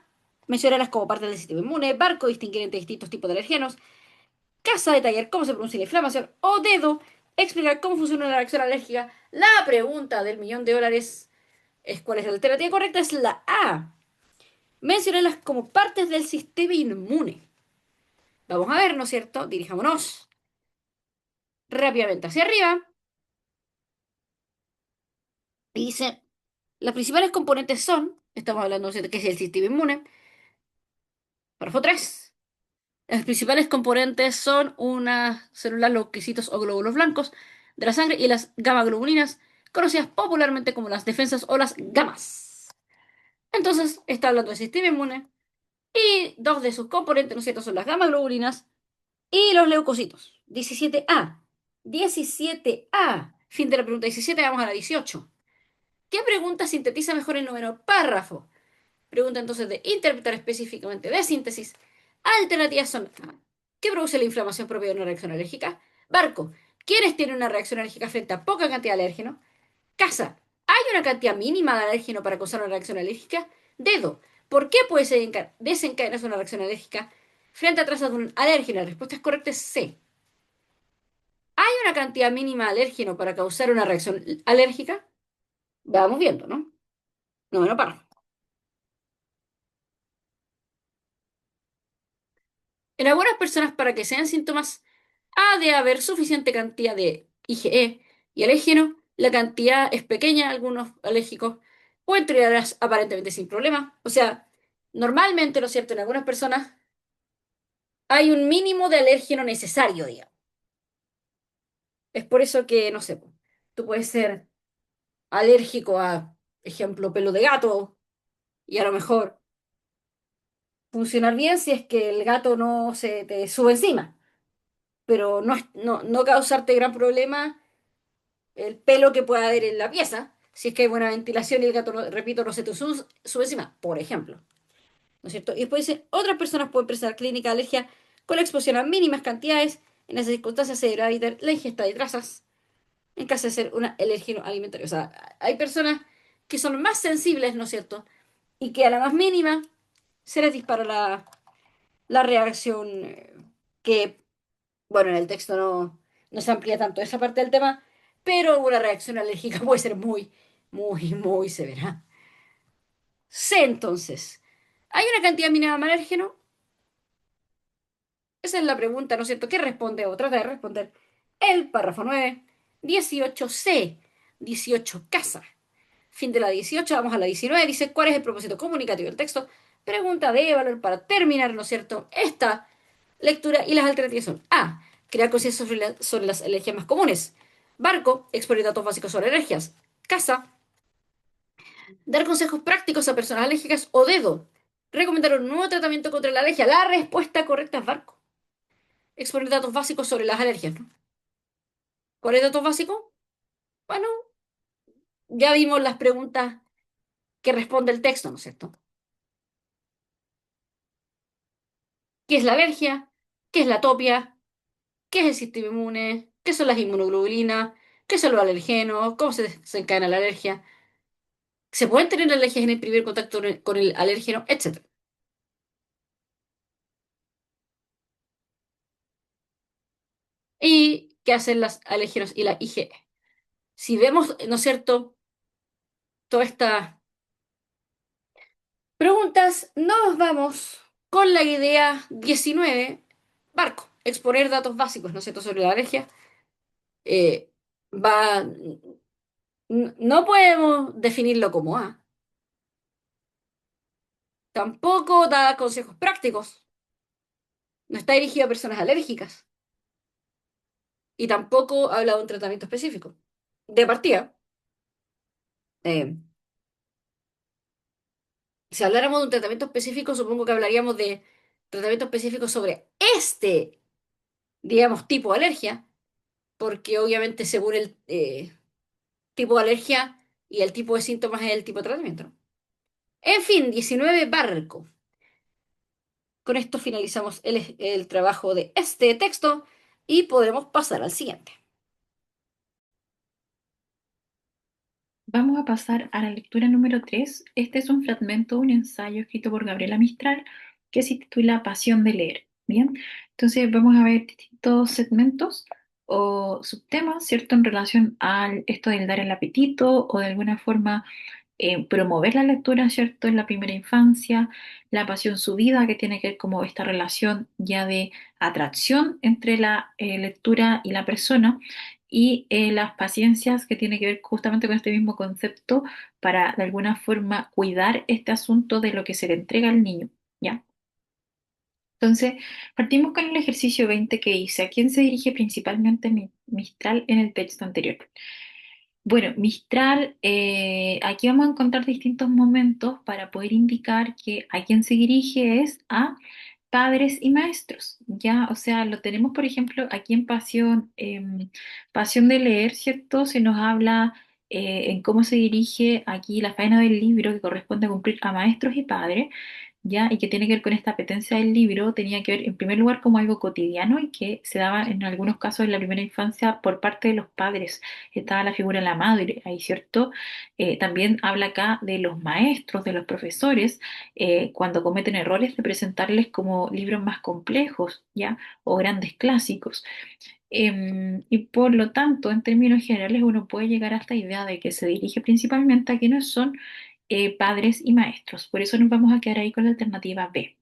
Mencionarlas como parte del sistema inmune. Barco, distinguir entre distintos tipos de alergenos. Casa, detallar cómo se produce la inflamación. O dedo, explicar cómo funciona la reacción alérgica. La pregunta del millón de dólares es cuál es la alternativa correcta. Es la A. Mencionarlas como partes del sistema inmune. Vamos a ver, ¿no es cierto? Dirijámonos rápidamente hacia arriba. Y dice, las principales componentes son, estamos hablando de qué es el sistema inmune. Párrafo 3. Las principales componentes son unas células, leucocitos o glóbulos blancos de la sangre y las gamma-globulinas, conocidas popularmente como las defensas o las gamas. Entonces, está hablando del sistema inmune y dos de sus componentes, ¿no es cierto?, son las gamma-globulinas y los leucocitos. 17A. 17A. Fin de la pregunta 17, vamos a la 18. ¿Qué pregunta sintetiza mejor el noveno párrafo? Pregunta entonces de interpretar específicamente de síntesis. Alternativas son A. ¿Qué produce la inflamación propia de una reacción alérgica? Barco. ¿Quiénes tienen una reacción alérgica frente a poca cantidad de alérgeno? Casa. ¿Hay una cantidad mínima de alérgeno para causar una reacción alérgica? Dedo. ¿Por qué puede desencadenarse una reacción alérgica frente a trazas de un alérgeno? La respuesta es correcta, es C. ¿Hay una cantidad mínima de alérgeno para causar una reacción alérgica? Vamos viendo, ¿no? Noveno párrafo. En algunas personas, para que sean síntomas, ha de haber suficiente cantidad de IgE y alérgeno. La cantidad es pequeña, algunos alérgicos pueden tolerarlas aparentemente sin problema. O sea, normalmente, ¿no es cierto? En algunas personas hay un mínimo de alérgeno necesario, digamos. Es por eso que, no sé, tú puedes ser alérgico a, ejemplo, pelo de gato y a lo mejor funcionar bien si es que el gato no se te sube encima, pero no causarte gran problema el pelo que pueda haber en la pieza, si es que hay buena ventilación y el gato, repito, no se te sube encima, por ejemplo. ¿No es cierto? Y después dice, otras personas pueden presentar clínica de alergia con la exposición a mínimas cantidades. En esas circunstancias se deberá evitar la ingesta de trazas en caso de ser una alergia alimentaria. O sea, hay personas que son más sensibles, ¿no es cierto? Y que a la más mínima se les dispara la reacción que, bueno, en el texto no se amplía tanto esa parte del tema, pero una reacción alérgica puede ser muy severa. C, entonces, ¿hay una cantidad mínima de alérgeno? Esa es la pregunta, ¿no es cierto? ¿Qué responde o trata de responder el párrafo 9? 18C, 18 casa. Fin de la 18, vamos a la 19. Dice, ¿cuál es el propósito comunicativo del texto? Pregunta de valor para terminar, ¿no es cierto? Esta lectura y las alternativas son A. Crear conciencia sobre las alergias más comunes. Barco, exponer datos básicos sobre alergias. Casa, dar consejos prácticos a personas alérgicas. O dedo, recomendar un nuevo tratamiento contra la alergia. La respuesta correcta es barco. Exponer datos básicos sobre las alergias, ¿no? ¿Cuál es datos básicos? Bueno, ya vimos las preguntas que responde el texto, ¿no es cierto? ¿Qué es la alergia? ¿Qué es la atopia? ¿Qué es el sistema inmune? ¿Qué son las inmunoglobulinas? ¿Qué son los alergenos? ¿Cómo se desencadena la alergia? ¿Se pueden tener alergias en el primer contacto con el alérgeno? Etcétera. ¿Y qué hacen los alérgenos y la IgE? Si vemos, ¿no es cierto?, todas estas preguntas, nos vamos con la idea 19, barco, exponer datos básicos, ¿no es cierto?, sobre la alergia. Eh, va, no podemos definirlo como A. Tampoco da consejos prácticos. No está dirigido a personas alérgicas. Y tampoco habla de un tratamiento específico. De partida, eh, si habláramos de un tratamiento específico, supongo que hablaríamos de tratamiento específico sobre este, digamos, tipo de alergia, porque obviamente según el tipo de alergia y el tipo de síntomas es el tipo de tratamiento, ¿no? En fin, 19 barco. Con esto finalizamos el trabajo de este texto y podremos pasar al siguiente. Vamos a pasar a la lectura número 3. Este es un fragmento, un ensayo escrito por Gabriela Mistral que se titula Pasión de leer. Bien, entonces vamos a ver distintos segmentos o subtemas, ¿cierto? En relación a esto del dar el apetito o de alguna forma promover la lectura, ¿cierto? En la primera infancia, la pasión subida, que tiene que ver como esta relación ya de atracción entre la lectura y la persona, y las paciencias, que tiene que ver justamente con este mismo concepto para de alguna forma cuidar este asunto de lo que se le entrega al niño, ¿ya? Entonces, partimos con el ejercicio 20 que dice, ¿a quién se dirige principalmente Mistral en el texto anterior? Bueno, Mistral, aquí vamos a encontrar distintos momentos para poder indicar que a quién se dirige es a padres y maestros, ¿ya? O sea, lo tenemos, por ejemplo, aquí en Pasión, Pasión de Leer, ¿cierto? Se nos habla en cómo se dirige aquí la faena del libro que corresponde a cumplir a maestros y padres. ¿ya? Y que tiene que ver con esta apetencia del libro, tenía que ver en primer lugar como algo cotidiano y que se daba en algunos casos en la primera infancia por parte de los padres. Estaba la figura de la madre ahí, ¿cierto? También habla acá de los maestros, de los profesores, cuando cometen errores, de presentarles como libros más complejos, ¿ya? O grandes clásicos. Y por lo tanto, en términos generales, uno puede llegar a esta idea de que se dirige principalmente a quienes son padres y maestros. Por eso nos vamos a quedar ahí con la alternativa B.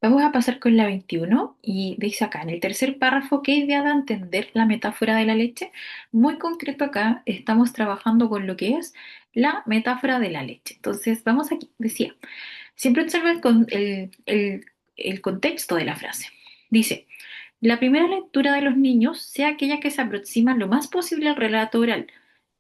Vamos a pasar con la 21 y dice acá, en el tercer párrafo, ¿qué idea da a entender la metáfora de la leche? Muy concreto acá, estamos trabajando con lo que es la metáfora de la leche. Entonces, vamos aquí, decía, siempre observa el contexto de la frase. Dice, la primera lectura de los niños sea aquella que se aproxima lo más posible al relato oral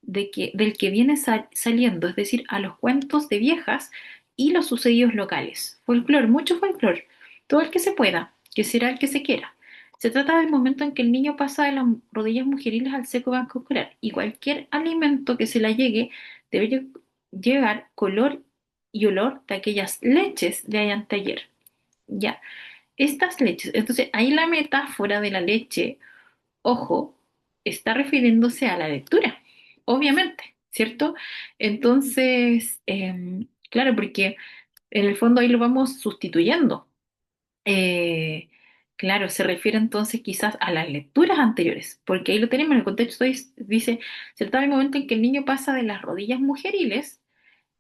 del que viene saliendo, es decir, a los cuentos de viejas y los sucedidos locales. Folclor, mucho folclor, todo el que se pueda, que será el que se quiera. Se trata del momento en que el niño pasa de las rodillas mujeriles al seco banco escolar y cualquier alimento que se le llegue debe llevar color y olor de aquellas leches de anteayer. Ya, estas leches, entonces ahí la metáfora de la leche, ojo, está refiriéndose a la lectura, obviamente, ¿cierto? Entonces, claro, porque en el fondo ahí lo vamos sustituyendo. Eh, claro, se refiere entonces quizás a las lecturas anteriores, porque ahí lo tenemos en el contexto, dice, se trata del momento en que el niño pasa de las rodillas mujeriles,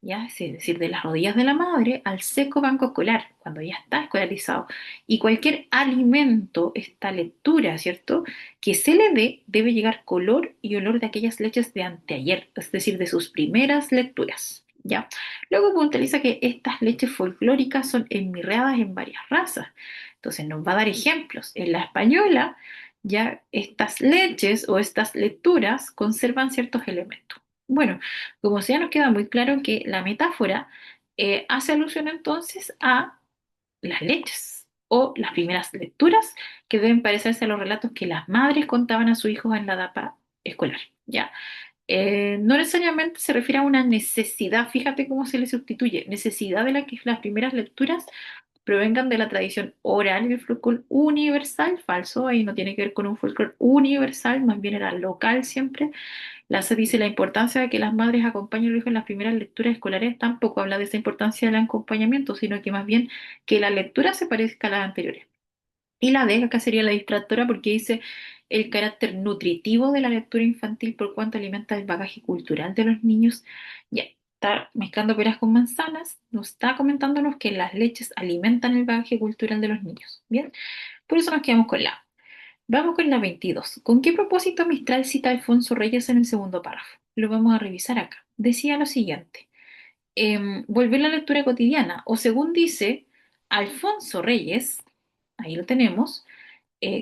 ya, es decir, de las rodillas de la madre al seco banco escolar, cuando ya está escolarizado. Y cualquier alimento, esta lectura, ¿cierto? Que se le dé, debe llegar color y olor de aquellas leches de anteayer, es decir, de sus primeras lecturas, ¿ya? Luego puntualiza que estas leches folclóricas son enmirreadas en varias razas. Entonces nos va a dar ejemplos. En la española, ya estas leches o estas lecturas conservan ciertos elementos. Bueno, como ya nos queda muy claro que la metáfora hace alusión entonces a las leches o las primeras lecturas que deben parecerse a los relatos que las madres contaban a sus hijos en la etapa escolar, ¿ya? No necesariamente se refiere a una necesidad, fíjate cómo se le sustituye, necesidad de la que las primeras lecturas provengan de la tradición oral y el folclore universal, falso, ahí no tiene que ver con un folclore universal, más bien era local siempre. Lasse dice la importancia de que las madres acompañen a los hijos en las primeras lecturas escolares, tampoco habla de esa importancia del acompañamiento, sino que más bien que la lectura se parezca a las anteriores. Y la D acá sería la distractora porque dice el carácter nutritivo de la lectura infantil por cuanto alimenta el bagaje cultural de los niños. Ya, está mezclando peras con manzanas, nos está comentándonos que las leches alimentan el bagaje cultural de los niños. Bien, por eso nos quedamos con la A. Vamos con la 22. ¿Con qué propósito Mistral cita a Alfonso Reyes en el segundo párrafo? Lo vamos a revisar acá. Decía lo siguiente. Volver la lectura cotidiana, o según dice Alfonso Reyes, ahí lo tenemos,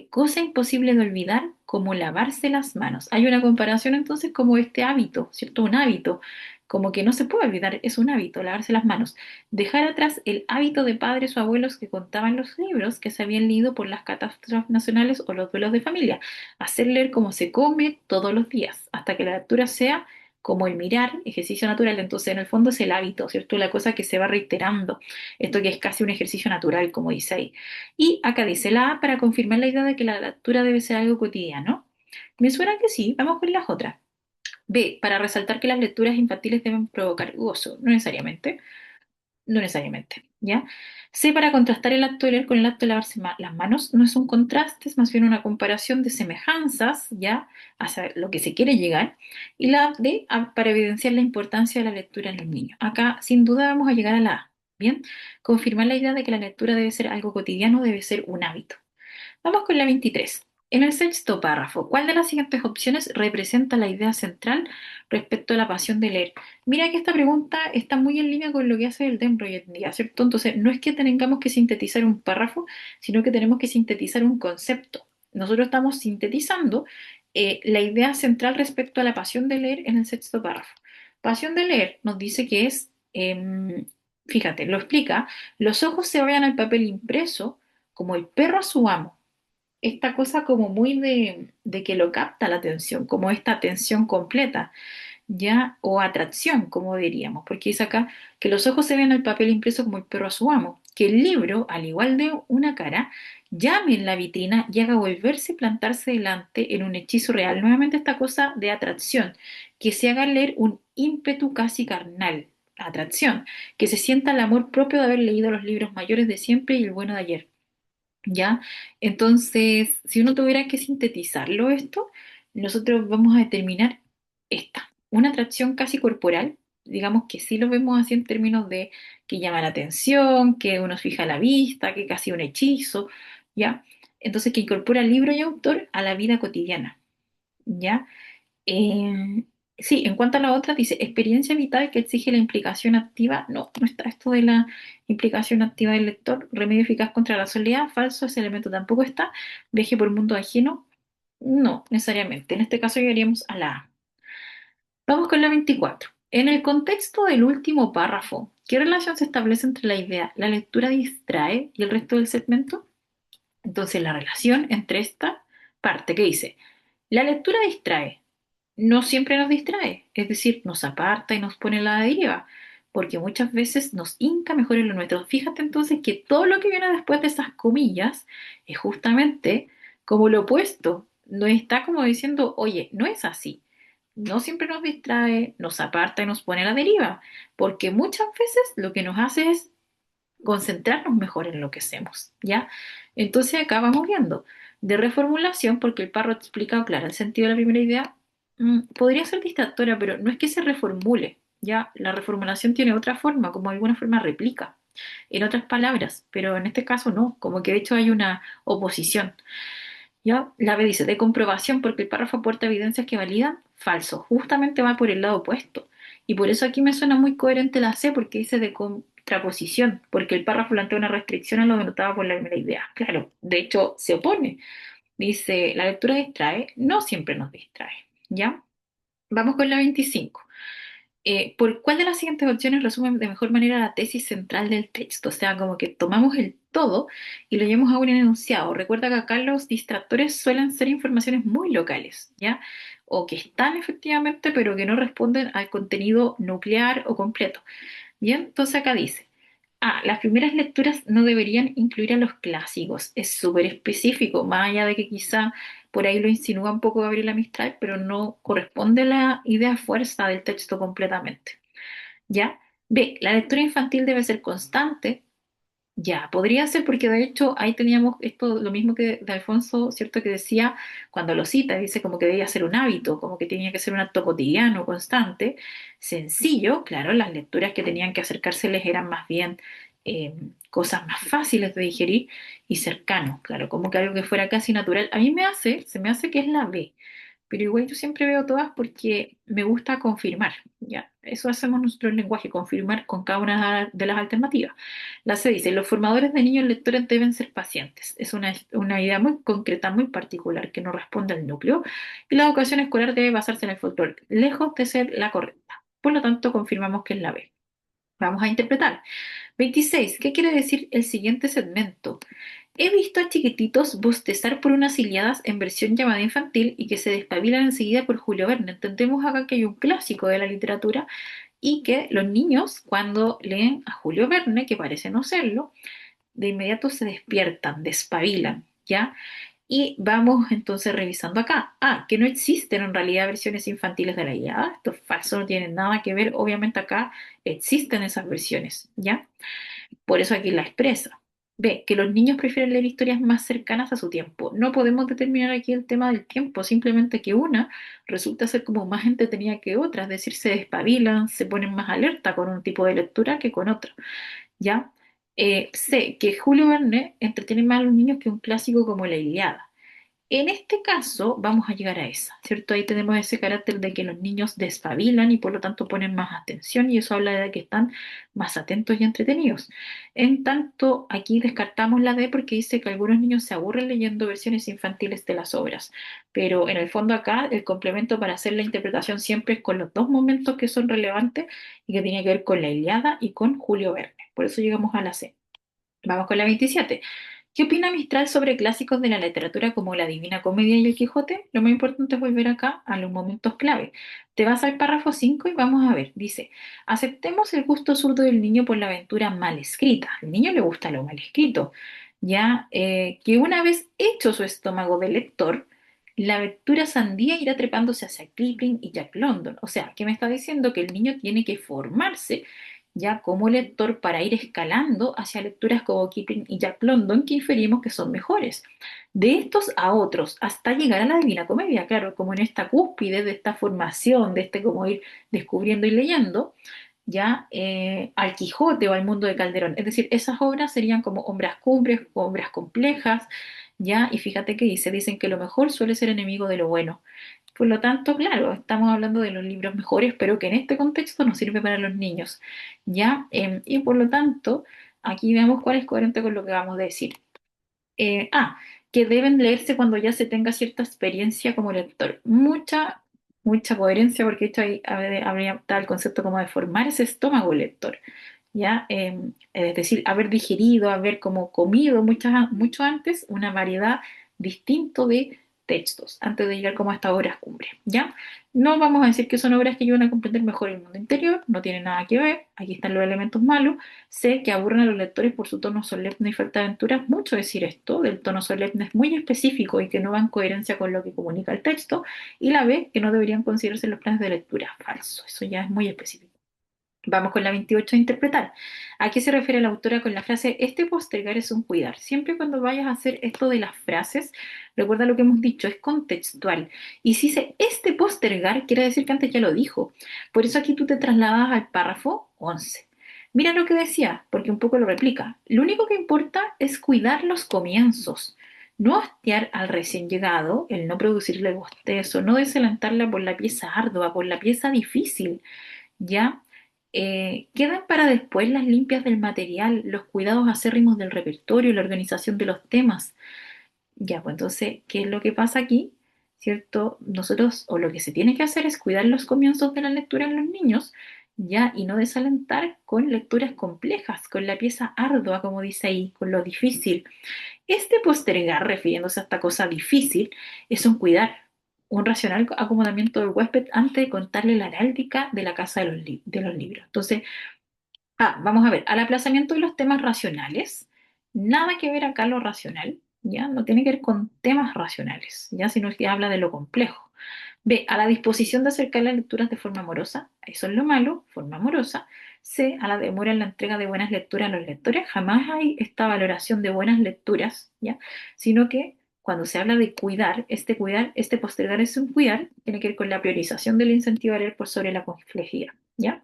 cosa imposible de olvidar como lavarse las manos. Hay una comparación entonces como este hábito, ¿cierto? Un hábito, como que no se puede olvidar, es un hábito, lavarse las manos. Dejar atrás el hábito de padres o abuelos que contaban los libros que se habían leído por las catástrofes nacionales o los duelos de familia. Hacer leer como se come todos los días, hasta que la lectura sea como el mirar, ejercicio natural. Entonces, en el fondo es el hábito, ¿cierto? La cosa que se va reiterando. Esto que es casi un ejercicio natural, como dice ahí. Y acá dice la A para confirmar la idea de que la lectura debe ser algo cotidiano. Me suena que sí, vamos con las otras. B, para resaltar que las lecturas infantiles deben provocar gozo, no necesariamente, no necesariamente, ¿ya? C, para contrastar el acto de leer con el acto de lavarse las manos, no es un contraste, es más bien una comparación de semejanzas, ¿ya? Hacia lo que se quiere llegar. Y la D, para evidenciar la importancia de la lectura en los niños. Acá, sin duda, vamos a llegar a la A, ¿bien? Confirmar la idea de que la lectura debe ser algo cotidiano, debe ser un hábito. Vamos con la 23. En el sexto párrafo, ¿cuál de las siguientes opciones representa la idea central respecto a la pasión de leer? Mira que esta pregunta está muy en línea con lo que hace el DEMRO hoy en día, ¿cierto? Entonces, no es que tengamos que sintetizar un párrafo, sino que tenemos que sintetizar un concepto. Nosotros estamos sintetizando la idea central respecto a la pasión de leer en el sexto párrafo. Pasión de leer nos dice que es, fíjate, lo explica, los ojos se vayan al papel impreso como el perro a su amo, esta cosa como muy de que lo capta la atención, como esta atención completa, ¿ya? O atracción, como diríamos, porque dice acá que los ojos se ven al papel impreso como el perro a su amo, que el libro, al igual de una cara, llame en la vitrina y haga volverse y plantarse delante en un hechizo real. Nuevamente esta cosa de atracción, que se haga leer un ímpetu casi carnal, atracción, que se sienta el amor propio de haber leído los libros mayores de siempre y el bueno de ayer. ¿Ya? Entonces, si uno tuviera que sintetizarlo esto, nosotros vamos a determinar una atracción casi corporal, digamos que sí lo vemos así en términos de que llama la atención, que uno fija la vista, que casi un hechizo, ¿ya? Entonces, que incorpora libro y autor a la vida cotidiana, ¿ya? Eh, sí, en cuanto a la otra, dice experiencia vital que exige la implicación activa. No, no está esto de la implicación activa del lector. Remedio eficaz contra la soledad. Falso, ese elemento tampoco está. Viaje por mundo ajeno. No, necesariamente. En este caso llegaríamos a la A. Vamos con la 24. En el contexto del último párrafo, ¿qué relación se establece entre la idea la lectura distrae y el resto del segmento? Entonces, la relación entre esta parte que dice, la lectura distrae, no siempre nos distrae, es decir, nos aparta y nos pone en la deriva, porque muchas veces nos hinca mejor en lo nuestro. Fíjate entonces que todo lo que viene después de esas comillas es justamente como lo opuesto, no está como diciendo, oye, no es así. No siempre nos distrae, nos aparta y nos pone a la deriva, porque muchas veces lo que nos hace es concentrarnos mejor en lo que hacemos, ¿ya? Entonces acá vamos viendo de reformulación, porque el párrafo explica, claro, el sentido de la primera idea, podría ser distractora, pero no es que se reformule, ¿ya? La reformulación tiene otra forma, como de alguna forma replica, en otras palabras, pero en este caso no, como que de hecho hay una oposición, ¿ya? La B dice, de comprobación, porque el párrafo aporta evidencias que validan, falso, justamente va por el lado opuesto. Y por eso aquí me suena muy coherente la C, porque dice de contraposición, porque el párrafo plantea una restricción a lo denotado por la primera idea. Claro, de hecho se opone. Dice, la lectura distrae, no siempre nos distrae, ¿ya? Vamos con la 25. ¿Por cuál de las siguientes opciones resume de mejor manera la tesis central del texto? O sea, como que tomamos el todo y lo llevamos a un enunciado. Recuerda que acá los distractores suelen ser informaciones muy locales, ¿ya? O que están efectivamente, pero que no responden al contenido nuclear o completo. Bien, entonces acá dice, las primeras lecturas no deberían incluir a los clásicos. Es súper específico, más allá de que quizá por ahí lo insinúa un poco Gabriela Mistral, pero no corresponde a la idea fuerza del texto completamente. ¿Ya? B, la lectura infantil debe ser constante, ya, podría ser porque de hecho ahí teníamos esto, lo mismo que de Alfonso, ¿cierto? Que decía, cuando lo cita, dice como que debía ser un hábito, como que tenía que ser un acto cotidiano, constante, sencillo, claro, las lecturas que tenían que acercárseles eran más bien eh, cosas más fáciles de digerir y cercanos, claro, como que algo que fuera casi natural. A mí se me hace que es la B, pero igual yo siempre veo todas porque me gusta confirmar, ¿ya? Eso hacemos nosotros en lenguaje, confirmar con cada una de las alternativas. La C dice, los formadores de niños lectores deben ser pacientes. Es una idea muy concreta, muy particular, que no responde al núcleo, y la educación escolar debe basarse en el folclore, lejos de ser la correcta. Por lo tanto, confirmamos que es la B. Vamos a interpretar. 26. ¿Qué quiere decir el siguiente segmento? He visto a chiquititos bostezar por unas ciliadas en versión llamada infantil y que se despabilan enseguida por Julio Verne. Entendemos acá que hay un clásico de la literatura y que los niños, cuando leen a Julio Verne, que parece no serlo, de inmediato se despiertan, despabilan, ¿ya? Y vamos entonces revisando acá. Que no existen en realidad versiones infantiles de la Ilíada. Esto es falso, no tiene nada que ver. Obviamente acá existen esas versiones, ¿ya? Por eso aquí la expresa. B, que los niños prefieren leer historias más cercanas a su tiempo. No podemos determinar aquí el tema del tiempo, simplemente que una resulta ser como más entretenida que otra, es decir, se despabilan, se ponen más alerta con un tipo de lectura que con otro, ¿ya? C, que Julio Verne entretiene más a los niños que un clásico como La Ilíada. En este caso, vamos a llegar a esa, ¿cierto? Ahí tenemos ese carácter de que los niños despabilan y por lo tanto ponen más atención y eso habla de que están más atentos y entretenidos. En tanto, aquí descartamos la D porque dice que algunos niños se aburren leyendo versiones infantiles de las obras, pero en el fondo acá el complemento para hacer la interpretación siempre es con los dos momentos que son relevantes y que tiene que ver con la Ilíada y con Julio Verne. Por eso llegamos a la C. Vamos con la 27. ¿Qué opina Mistral sobre clásicos de la literatura como La Divina Comedia y El Quijote? Lo más importante es volver acá a los momentos clave. Te vas al párrafo 5 y vamos a ver. Dice, aceptemos el gusto zurdo del niño por la aventura mal escrita. Al niño le gusta lo mal escrito. Ya que una vez hecho su estómago de lector, la aventura sandía irá trepándose hacia Kipling y Jack London. O sea, ¿qué me está diciendo? Que el niño tiene que formarse ya como lector para ir escalando hacia lecturas como Kipling y Jack London que inferimos que son mejores. De estos a otros, hasta llegar a la Divina Comedia, claro, como en esta cúspide de esta formación, de este como ir descubriendo y leyendo, ya al Quijote o al mundo de Calderón. Es decir, esas obras serían como obras cumbres, obras complejas, ya, y fíjate que dicen que lo mejor suele ser enemigo de lo bueno. Por lo tanto, claro, estamos hablando de los libros mejores, pero que en este contexto nos sirve para los niños, ¿ya? Y por lo tanto, aquí veamos cuál es coherente con lo que vamos a decir. Eh, ah, que deben leerse cuando ya se tenga cierta experiencia como lector. Mucha coherencia, porque esto ahí habría tal concepto como de formar ese estómago lector. ¿Ya? Es decir, haber digerido, haber como comido mucho antes una variedad distinto de textos, antes de llegar como a estas obras cumbre, ¿ya? No vamos a decir que son obras que ayudan a comprender mejor el mundo interior, no tienen nada que ver, aquí están los elementos malos, sé que aburren a los lectores por su tono solemne y falta de aventura, mucho decir esto, del tono solemne es muy específico y que no va en coherencia con lo que comunica el texto, y la B, que no deberían considerarse los planes de lectura, falso, eso ya es muy específico. Vamos con la 28 a interpretar. ¿A qué se refiere la autora con la frase este postergar es un cuidar? Siempre cuando vayas a hacer esto de las frases, recuerda lo que hemos dicho, es contextual. Y si dice este postergar, quiere decir que antes ya lo dijo. Por eso aquí tú te trasladas al párrafo 11. Mira lo que decía, porque un poco lo replica. Lo único que importa es cuidar los comienzos. No hastiar al recién llegado, el no producirle bostezo, no desalentarla por la pieza ardua, por la pieza difícil. ¿Ya? Quedan para después las limpias del material, los cuidados acérrimos del repertorio, la organización de los temas. Ya, pues entonces, ¿qué es lo que pasa aquí? ¿Cierto? Nosotros, o lo que se tiene que hacer es cuidar los comienzos de la lectura en los niños, ya, y no desalentar con lecturas complejas, con la pieza ardua, como dice ahí, con lo difícil. Este postergar, refiriéndose a esta cosa difícil, es un cuidar, un racional acomodamiento del huésped antes de contarle la heráldica de la casa de los libros. Entonces, vamos a ver, al aplazamiento de los temas racionales, nada que ver acá lo racional, ¿ya? No tiene que ver con temas racionales, ¿ya? Sino que habla de lo complejo. B, a la disposición de acercar las lecturas de forma amorosa, eso es lo malo, forma amorosa. C, a la demora en la entrega de buenas lecturas a los lectores, jamás hay esta valoración de buenas lecturas, ¿ya? Sino que cuando se habla de cuidar, este postergar es un cuidar, tiene que ver con la priorización del incentivo a leer por sobre la complejidad, ¿ya?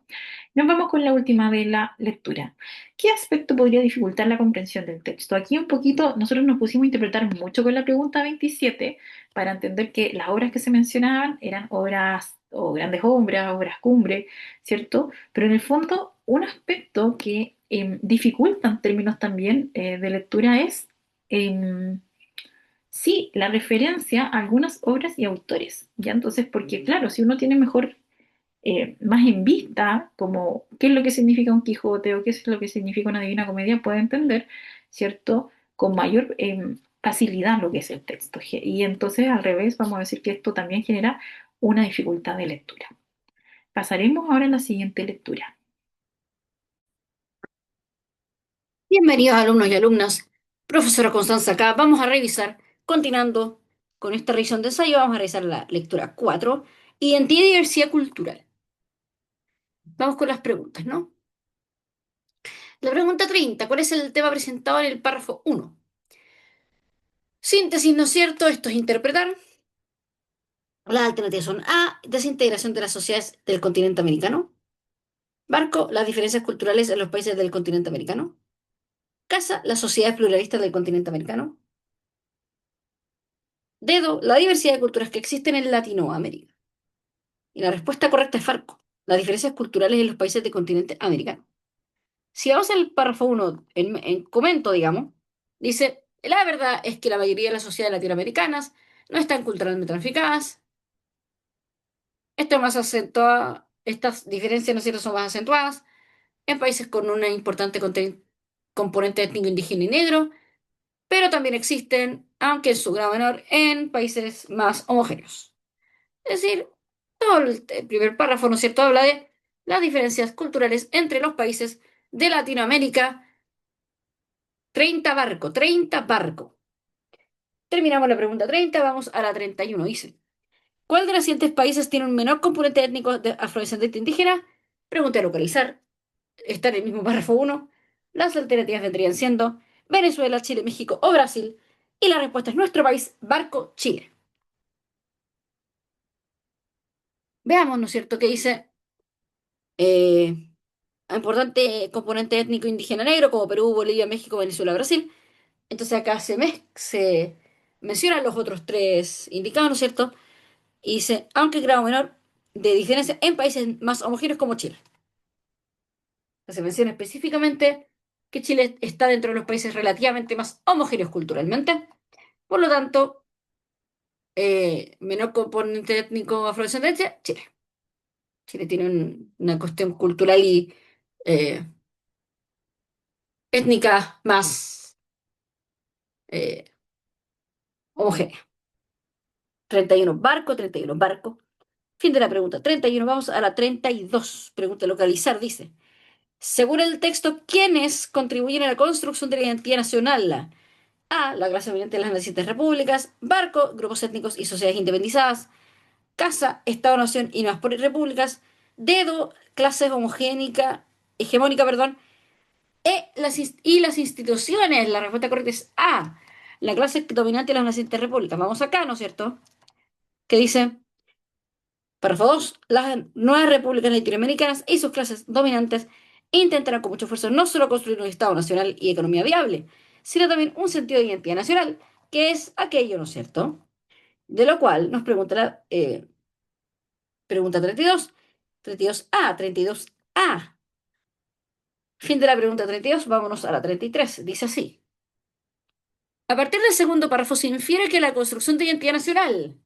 Nos vamos con la última de la lectura. ¿Qué aspecto podría dificultar la comprensión del texto? Aquí un poquito, nosotros nos pusimos a interpretar mucho con la pregunta 27 para entender que las obras que se mencionaban eran obras o grandes obras, obras cumbre, ¿cierto? Pero en el fondo, un aspecto que dificulta en términos también de lectura es, em, sí, la referencia a algunas obras y autores, ¿ya? Entonces, porque claro, si uno tiene mejor más en vista, como qué es lo que significa un Quijote o qué es lo que significa una Divina Comedia, puede entender, ¿cierto? Con mayor facilidad lo que es el texto. Y entonces, al revés, vamos a decir que esto también genera una dificultad de lectura. Pasaremos ahora a la siguiente lectura. Bienvenidos alumnos y alumnas. Profesora Constanza acá. Vamos a revisar, continuando con esta revisión de ensayo, vamos a revisar la lectura 4, Identidad y diversidad cultural. Vamos con las preguntas, ¿no? La pregunta 30, ¿cuál es el tema presentado en el párrafo 1? Síntesis, ¿no es cierto? Esto es interpretar. Las alternativas son A, desintegración de las sociedades del continente americano. Barco, las diferencias culturales en los países del continente americano. Casa, las sociedades pluralistas del continente americano. Dedo, la diversidad de culturas que existen en Latinoamérica. Y la respuesta correcta es Farco, las diferencias culturales en los países del continente americano. Si vamos al párrafo 1 en comento, digamos, dice, la verdad es que la mayoría de las sociedades latinoamericanas no están culturalmente ramificadas. Esto es más acentuada, estas diferencias, ¿no es cierto?, son más acentuadas en países con una importante componente étnico indígena y negro, pero también existen, aunque en su grado menor, en países más homogéneos. Es decir, todo el primer párrafo, ¿no es cierto?, habla de las diferencias culturales entre los países de Latinoamérica. 30 barco. Terminamos la pregunta 30, vamos a la 31. Dice, ¿cuál de los siguientes países tiene un menor componente étnico de afrodescendiente indígena? Pregunta a localizar. Está en el mismo párrafo 1. Las alternativas vendrían siendo Venezuela, Chile, México o Brasil. Y la respuesta es nuestro país, Barco Chile. Veamos, ¿no es cierto?, qué dice eh, importante componente étnico indígena negro como Perú, Bolivia, México, Venezuela, Brasil. Entonces acá se mencionan los otros tres indicados, ¿no es cierto? Y dice, aunque grado menor de diferencia en países más homogéneos como Chile. Se menciona específicamente que Chile está dentro de los países relativamente más homogéneos culturalmente. Por lo tanto, menor componente étnico afrodescendencia, Chile. Chile tiene una cuestión cultural y eh, étnica más eh, homogénea. 31 barco, 31 barco. Fin de la pregunta 31. Vamos a la 32. Pregunta localizar, dice. Según el texto, ¿quiénes contribuyen a la construcción de la identidad nacional? A. La clase dominante de las nacientes repúblicas. Barco, grupos étnicos y sociedades independizadas. Casa, Estado-nación y nuevas repúblicas. Dedo, clases hegemónica, perdón. Y las instituciones. La respuesta correcta es A. La clase dominante de las nacientes repúblicas. Vamos acá, ¿no es cierto? Que dice, párrafo 2, las nuevas repúblicas latinoamericanas y sus clases dominantes intentarán con mucho esfuerzo no solo construir un Estado nacional y economía viable, sino también un sentido de identidad nacional, que es aquello, ¿no es cierto? De lo cual nos pregunta la pregunta 32, 32A, 32A. Fin de la pregunta 32, vámonos a la 33. Dice así. A partir del segundo párrafo se infiere que la construcción de identidad nacional.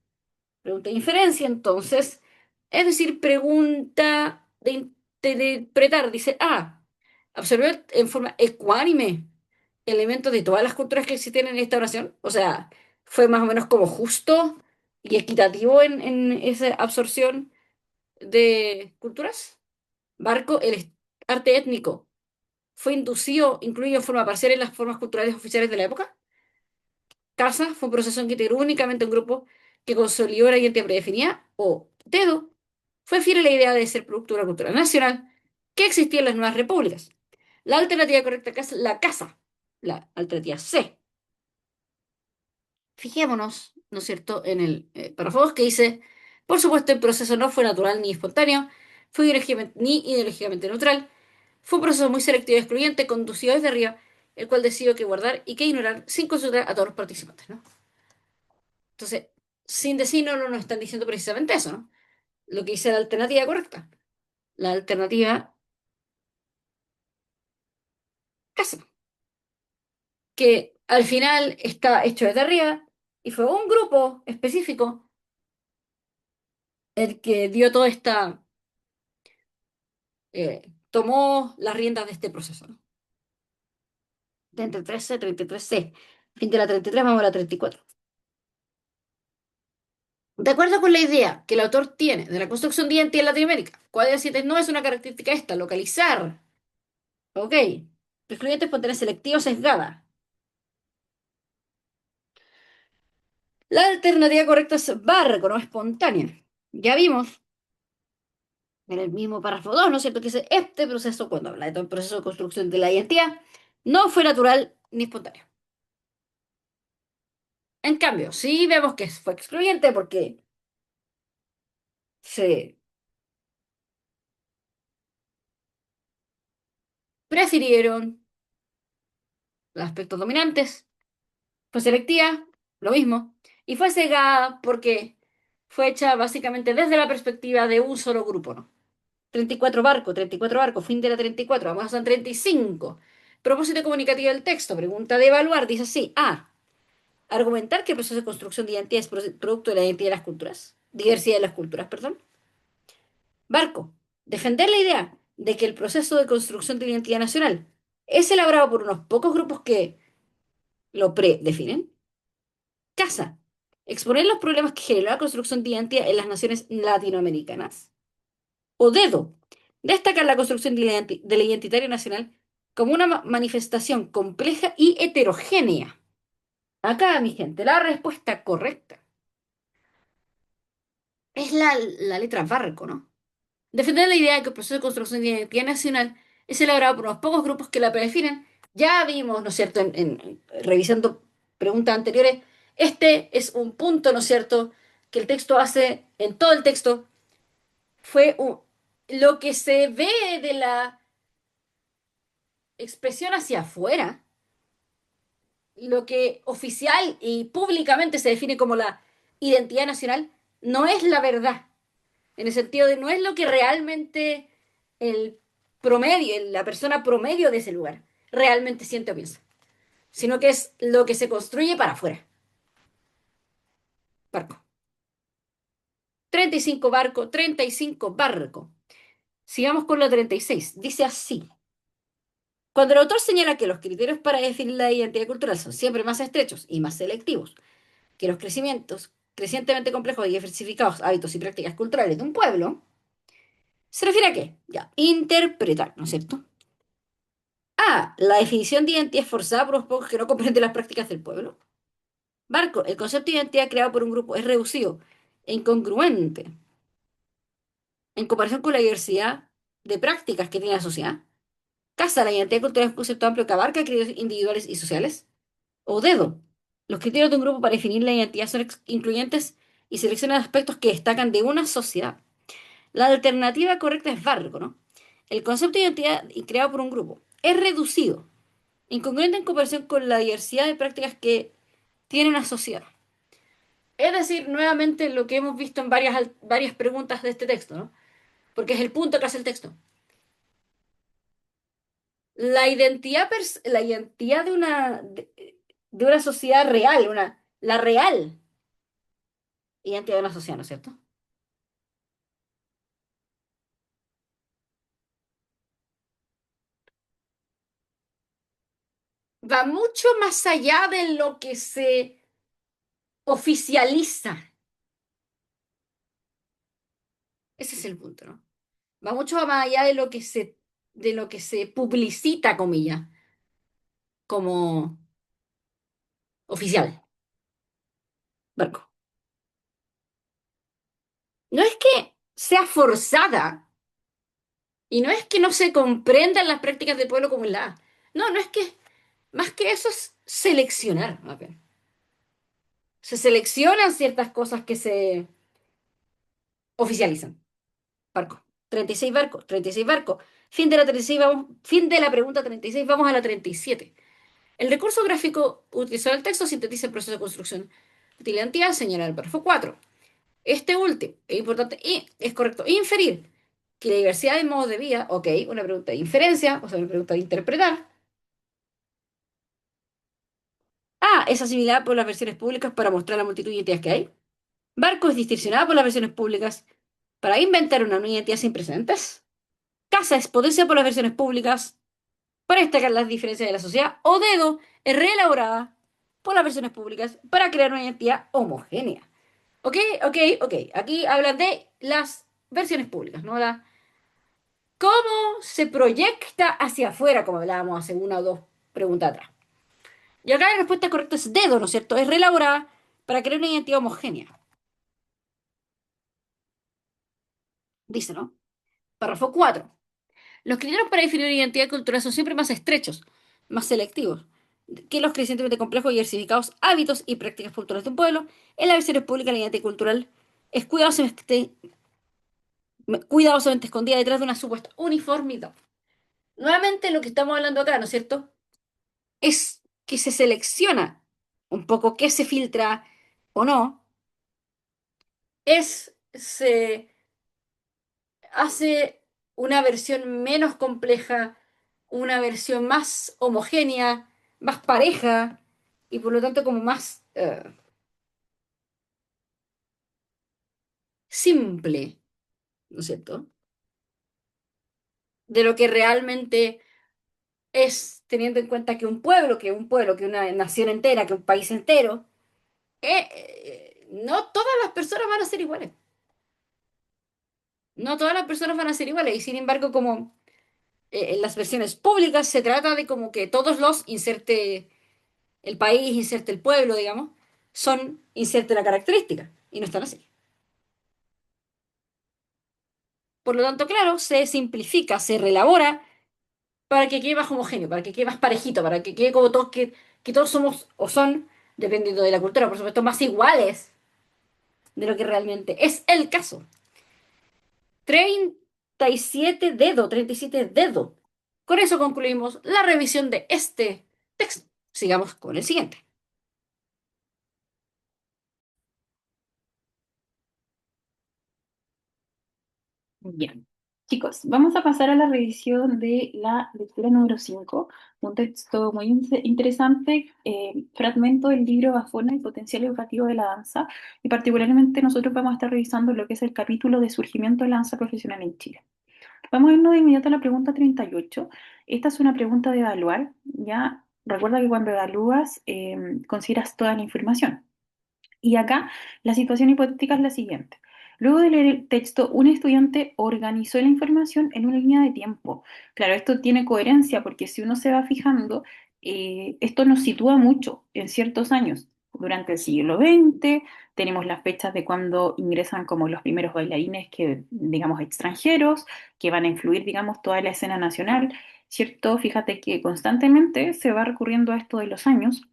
Pregunta de inferencia, entonces. Es decir, pregunta de interpretar. Dice, absorber en forma ecuánime elementos de todas las culturas que existen en esta oración. O sea, fue más o menos como justo y equitativo en esa absorción de culturas. Barco, arte étnico, fue inducido, incluido en forma parcial en las formas culturales oficiales de la época. Casa fue un proceso en que integró únicamente un grupo que consolidó la identidad predefinida, o dedo fue fiel a la idea de ser producto de una cultura nacional que existía en las nuevas repúblicas. La alternativa correcta acá es la casa, la alternativa C. Fijémonos, ¿no es cierto?, en el párrafo 2 que dice, por supuesto, el proceso no fue natural ni espontáneo, fue ni ideológicamente neutral, fue un proceso muy selectivo y excluyente, conducido desde arriba, el cual decidió qué guardar y qué ignorar sin consultar a todos los participantes, ¿no? Entonces, sin decir no nos están diciendo precisamente eso, ¿no? Lo que dice la alternativa correcta. La alternativa casa, que al final está hecho desde arriba y fue un grupo específico el que dio toda esta, tomó las riendas de este proceso, ¿no? 33C, 33C. Fin de la 33, vamos a la 34. De acuerdo con la idea que el autor tiene de la construcción de identidad en Latinoamérica, ¿cuál de las siguientes no es una característica esta? Localizar. Ok. Excluyente, espontánea, selectiva o sesgada. La alternativa correcta es barco, no espontánea. Ya vimos en el mismo párrafo 2, ¿no es cierto?, que dice, este proceso, cuando habla de todo el proceso de construcción de la identidad, no fue natural ni espontáneo. En cambio, sí vemos que fue excluyente porque se prefirieron los aspectos dominantes, fue selectiva, lo mismo, y fue cegada porque fue hecha básicamente desde la perspectiva de un solo grupo, ¿no? 34 barco, fin de la 34, vamos a 35. Propósito comunicativo del texto, pregunta de evaluar, dice así, argumentar que el proceso de construcción de identidad es producto de la identidad de las culturas, diversidad de las culturas, perdón. Barco, defender la idea de que el proceso de construcción de la identidad nacional es elaborado por unos pocos grupos que lo predefinen. Casa, exponer los problemas que generó la construcción de identidad en las naciones latinoamericanas. O dedo, destacar la construcción del identitario nacional como una manifestación compleja y heterogénea. Acá, mi gente, la respuesta correcta es la letra barco, ¿no? Defender la idea de que el proceso de construcción de identidad nacional es elaborado por unos pocos grupos que la predefinen. Ya vimos, ¿no es cierto?, revisando preguntas anteriores, este es un punto, ¿no es cierto?, que el texto hace en todo el texto. Fue lo que se ve de la expresión hacia afuera, lo que oficial y públicamente se define como la identidad nacional, no es la verdad. En el sentido de no es lo que realmente el promedio, la persona promedio de ese lugar realmente siente o piensa, sino que es lo que se construye para afuera. Barco. 35 barco, 35 barco. Sigamos con la 36. Dice así. Cuando el autor señala que los criterios para definir la identidad cultural son siempre más estrechos y más selectivos que los crecimientos crecientemente complejos y diversificados hábitos y prácticas culturales de un pueblo, ¿se refiere a qué? Ya, interpretar, ¿no es cierto? A. La definición de identidad es forzada por los pocos que no comprenden las prácticas del pueblo. Barco. El concepto de identidad creado por un grupo es reducido e incongruente en comparación con la diversidad de prácticas que tiene la sociedad. Casa. La identidad cultural es un concepto amplio que abarca criterios individuales y sociales. O dedo. Los criterios de un grupo para definir la identidad son incluyentes y seleccionan aspectos que destacan de una sociedad. La alternativa correcta es barco, ¿no? El concepto de identidad creado por un grupo es reducido, incongruente en comparación con la diversidad de prácticas que tiene una sociedad. Es decir, nuevamente lo que hemos visto en varias preguntas de este texto, ¿no? Porque es el punto que hace el texto. La identidad de una sociedad real, la real identidad de una sociedad, ¿no es cierto? Va mucho más allá de lo que se oficializa. Ese es el punto, ¿no? Va mucho más allá de lo que se publicita, comillas, como oficial. Barco. No es que sea forzada y no es que no se comprendan las prácticas del pueblo como la. No, no es que, más que eso es seleccionar, más bien. Se seleccionan ciertas cosas que se oficializan. Barco. 36 barcos, 36 barcos. Fin de la 36, vamos, fin de la pregunta 36, vamos a la 37. El recurso gráfico utilizado en el texto sintetiza el proceso de construcción de la identidad, señala el párrafo 4. Este último, es importante y es correcto inferir que la diversidad de modos de vida, ok, una pregunta de inferencia, o sea, una pregunta de interpretar. A, es asimilada por las versiones públicas para mostrar la multitud de identidades que hay. Barco es distorsionada por las versiones públicas para inventar una nueva identidad sin precedentes. Casa es potenciada por las versiones públicas para destacar las diferencias de la sociedad. O dedo es reelaborada por las versiones públicas para crear una identidad homogénea. Ok, ok, ok. Aquí hablan de las versiones públicas, ¿no? Cómo se proyecta hacia afuera, como hablábamos hace una o dos preguntas atrás. Y acá la respuesta correcta es dedo, ¿no es cierto? Es reelaborada para crear una identidad homogénea. Dice, ¿no? Párrafo 4. Los criterios para definir una identidad cultural son siempre más estrechos, más selectivos, que los crecientemente complejos y diversificados hábitos y prácticas culturales de un pueblo. En las versiones públicas, la identidad cultural es cuidadosamente escondida detrás de una supuesta uniformidad. Nuevamente, lo que estamos hablando acá, ¿no es cierto? Es que se selecciona un poco qué se filtra o no, se hace una versión menos compleja, una versión más homogénea, más pareja y por lo tanto como más simple, ¿no es cierto? De lo que realmente es teniendo en cuenta que una nación entera, que un país entero, no todas las personas van a ser iguales. No todas las personas van a ser iguales. Y sin embargo, como en las versiones públicas se trata de como que todos los, inserte el país, inserte el pueblo, digamos, son, inserte la característica. Y no están así. Por lo tanto, claro, se simplifica, se relabora para que quede más homogéneo, para que quede más parejito, para que quede como todos, que todos somos o son, dependiendo de la cultura, por supuesto, más iguales de lo que realmente es el caso. 37 dedo. Con eso concluimos la revisión de este texto. Sigamos con el siguiente. Bien. Chicos, vamos a pasar a la revisión de la lectura número 5, un texto muy interesante, fragmento del libro Bafona y Potencial Educativo de la Danza, y particularmente nosotros vamos a estar revisando lo que es el capítulo de surgimiento de la danza profesional en Chile. Vamos a irnos de inmediato a la pregunta 38. Esta es una pregunta de evaluar, ¿ya? Recuerda que cuando evalúas, consideras toda la información. Y acá la situación hipotética es la siguiente. Luego de leer el texto, un estudiante organizó la información en una línea de tiempo. Claro, esto tiene coherencia porque si uno se va fijando, esto nos sitúa mucho en ciertos años. Durante el siglo XX tenemos las fechas de cuando ingresan como los primeros bailarines que, digamos, extranjeros, que van a influir, digamos, toda la escena nacional, ¿cierto? Fíjate que constantemente se va recurriendo a esto de los años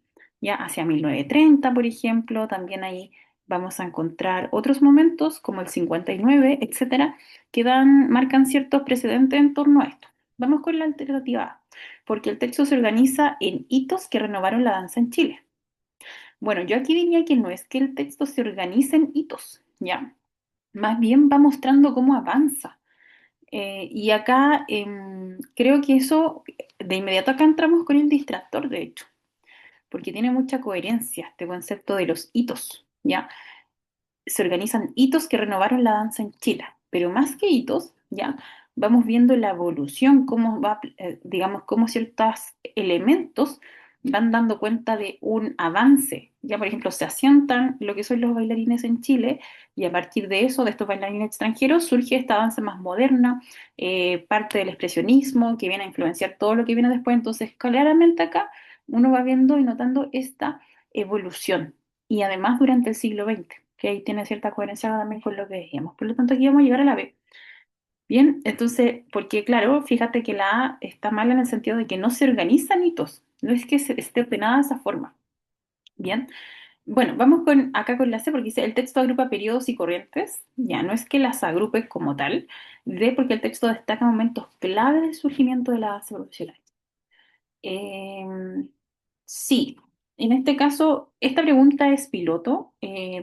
ya hacia 1930, por ejemplo, también ahí vamos a encontrar otros momentos como el 59, etcétera, que marcan ciertos precedentes en torno a esto. Vamos con la alternativa A, porque el texto se organiza en hitos que renovaron la danza en Chile. Bueno, yo aquí diría que no es que el texto se organice en hitos, ¿ya? Más bien va mostrando cómo avanza. Y acá creo que eso, de inmediato acá entramos con el distractor, de hecho porque tiene mucha coherencia este concepto de los hitos, ¿ya? Se organizan hitos que renovaron la danza en Chile, pero más que hitos, ¿ya? Vamos viendo la evolución, cómo va, digamos, cómo ciertos elementos van dando cuenta de un avance. Ya, por ejemplo, se asientan lo que son los bailarines en Chile y a partir de eso, de estos bailarines extranjeros, surge esta danza más moderna, parte del expresionismo que viene a influenciar todo lo que viene después. Entonces, claramente acá uno va viendo y notando esta evolución y además durante el siglo XX, que ahí tiene cierta coherencia también con lo que decíamos. Por lo tanto, aquí vamos a llegar a la B. Bien, entonces, porque claro, fíjate que la A está mal en el sentido de que no se organizan hitos, no es que esté ordenada de esa forma. Bien, bueno, vamos con acá con la C porque dice el texto agrupa periodos y corrientes, ya no es que las agrupe como tal, D porque el texto destaca momentos clave del surgimiento de la danza profesional. Em, sí, en este caso, esta pregunta es piloto,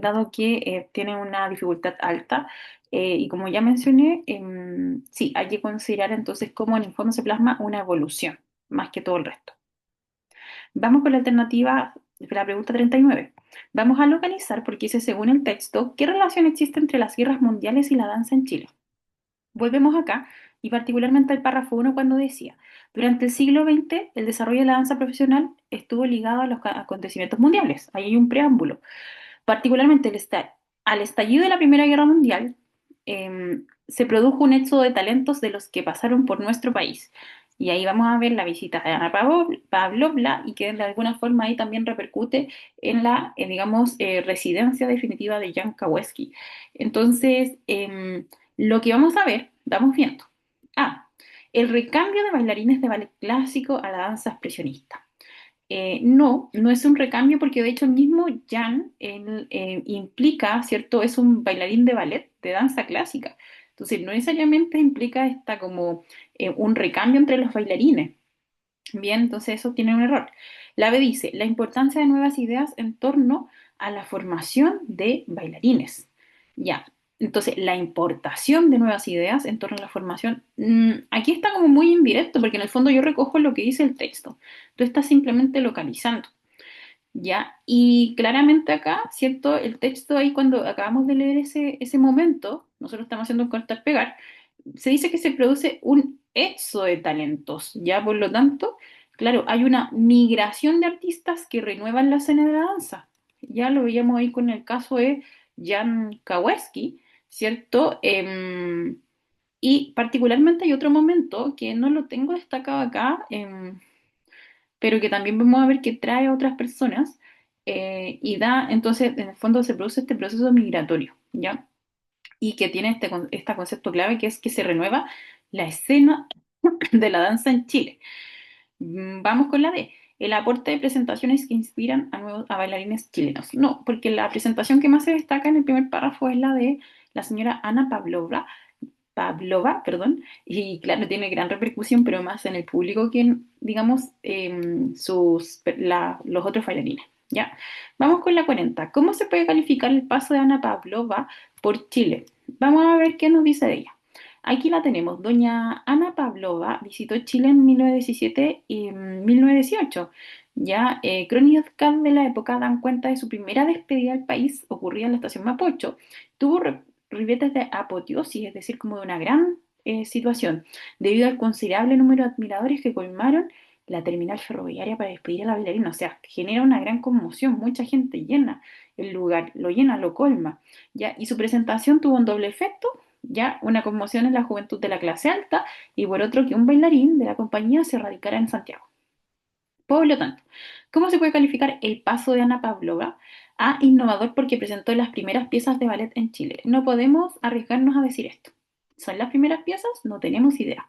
dado que tiene una dificultad alta y como ya mencioné, sí, hay que considerar entonces cómo en el fondo se plasma una evolución, más que todo el resto. Vamos con la alternativa de la pregunta 39. Vamos a localizar, porque dice según el texto, ¿qué relación existe entre las guerras mundiales y la danza en Chile? Volvemos acá y particularmente al párrafo 1 cuando decía, durante el siglo XX el desarrollo de la danza profesional estuvo ligado a los acontecimientos mundiales. Ahí hay un preámbulo. Particularmente al estallido de la Primera Guerra Mundial, se produjo un éxodo de talentos de los que pasaron por nuestro país. Y ahí vamos a ver la visita de Ana Pavlovna y que de alguna forma ahí también repercute en la, digamos, residencia definitiva de Jan Kawecki. Entonces, lo que vamos a ver, vamos viendo. A. El recambio de bailarines de ballet clásico a la danza expresionista. No, no es un recambio porque de hecho el mismo Jan implica, ¿cierto? Es un bailarín de ballet, de danza clásica. Entonces no necesariamente implica esta como un recambio entre los bailarines. Bien, entonces eso tiene un error. La B dice, la importancia de nuevas ideas en torno a la formación de bailarines. Ya, entonces la importación de nuevas ideas en torno a la formación, aquí está como muy indirecto, porque en el fondo yo recojo lo que dice el texto. Tú estás simplemente localizando. ¿Ya? Y claramente acá, ¿cierto? El texto ahí cuando acabamos de leer ese momento, nosotros estamos haciendo un cortar-pegar, se dice que se produce un éxodo de talentos, ya por lo tanto, claro, hay una migración de artistas que renuevan la escena de la danza. Ya lo veíamos ahí con el caso de Jan Kawecki, ¿cierto? Y particularmente hay otro momento que no lo tengo destacado acá, pero que también vamos a ver que trae a otras personas y da, entonces, en el fondo se produce este proceso migratorio, ¿ya? Y que tiene este concepto clave que es que se renueva la escena de la danza en Chile. Vamos con la D. El aporte de presentaciones que inspiran a bailarines chilenos. No, porque la presentación que más se destaca en el primer párrafo es la de la señora Ana Pavlova, perdón, y claro, tiene gran repercusión, pero más en el público que en, digamos, los otros bailarines. ¿Ya? Vamos con la 40. ¿Cómo se puede calificar el paso de Ana Pavlova por Chile? Vamos a ver qué nos dice de ella. Aquí la tenemos. Doña Ana Pavlova visitó Chile en 1917 y 1918. Ya, crónicas de la época dan cuenta de su primera despedida al país, ocurrida en la estación Mapocho. Tuvo ribetes de apoteosis, es decir, como de una gran situación, debido al considerable número de admiradores que colmaron la terminal ferroviaria para despedir a la bailarina. O sea, genera una gran conmoción, mucha gente llena el lugar, lo llena, lo colma, ¿ya? Y su presentación tuvo un doble efecto, ¿ya? Una conmoción en la juventud de la clase alta y por otro que un bailarín de la compañía se radicara en Santiago. Por lo tanto, ¿cómo se puede calificar el paso de Ana Pavlova? A innovador porque presentó las primeras piezas de ballet en Chile. No podemos arriesgarnos a decir esto. ¿Son las primeras piezas? No tenemos idea.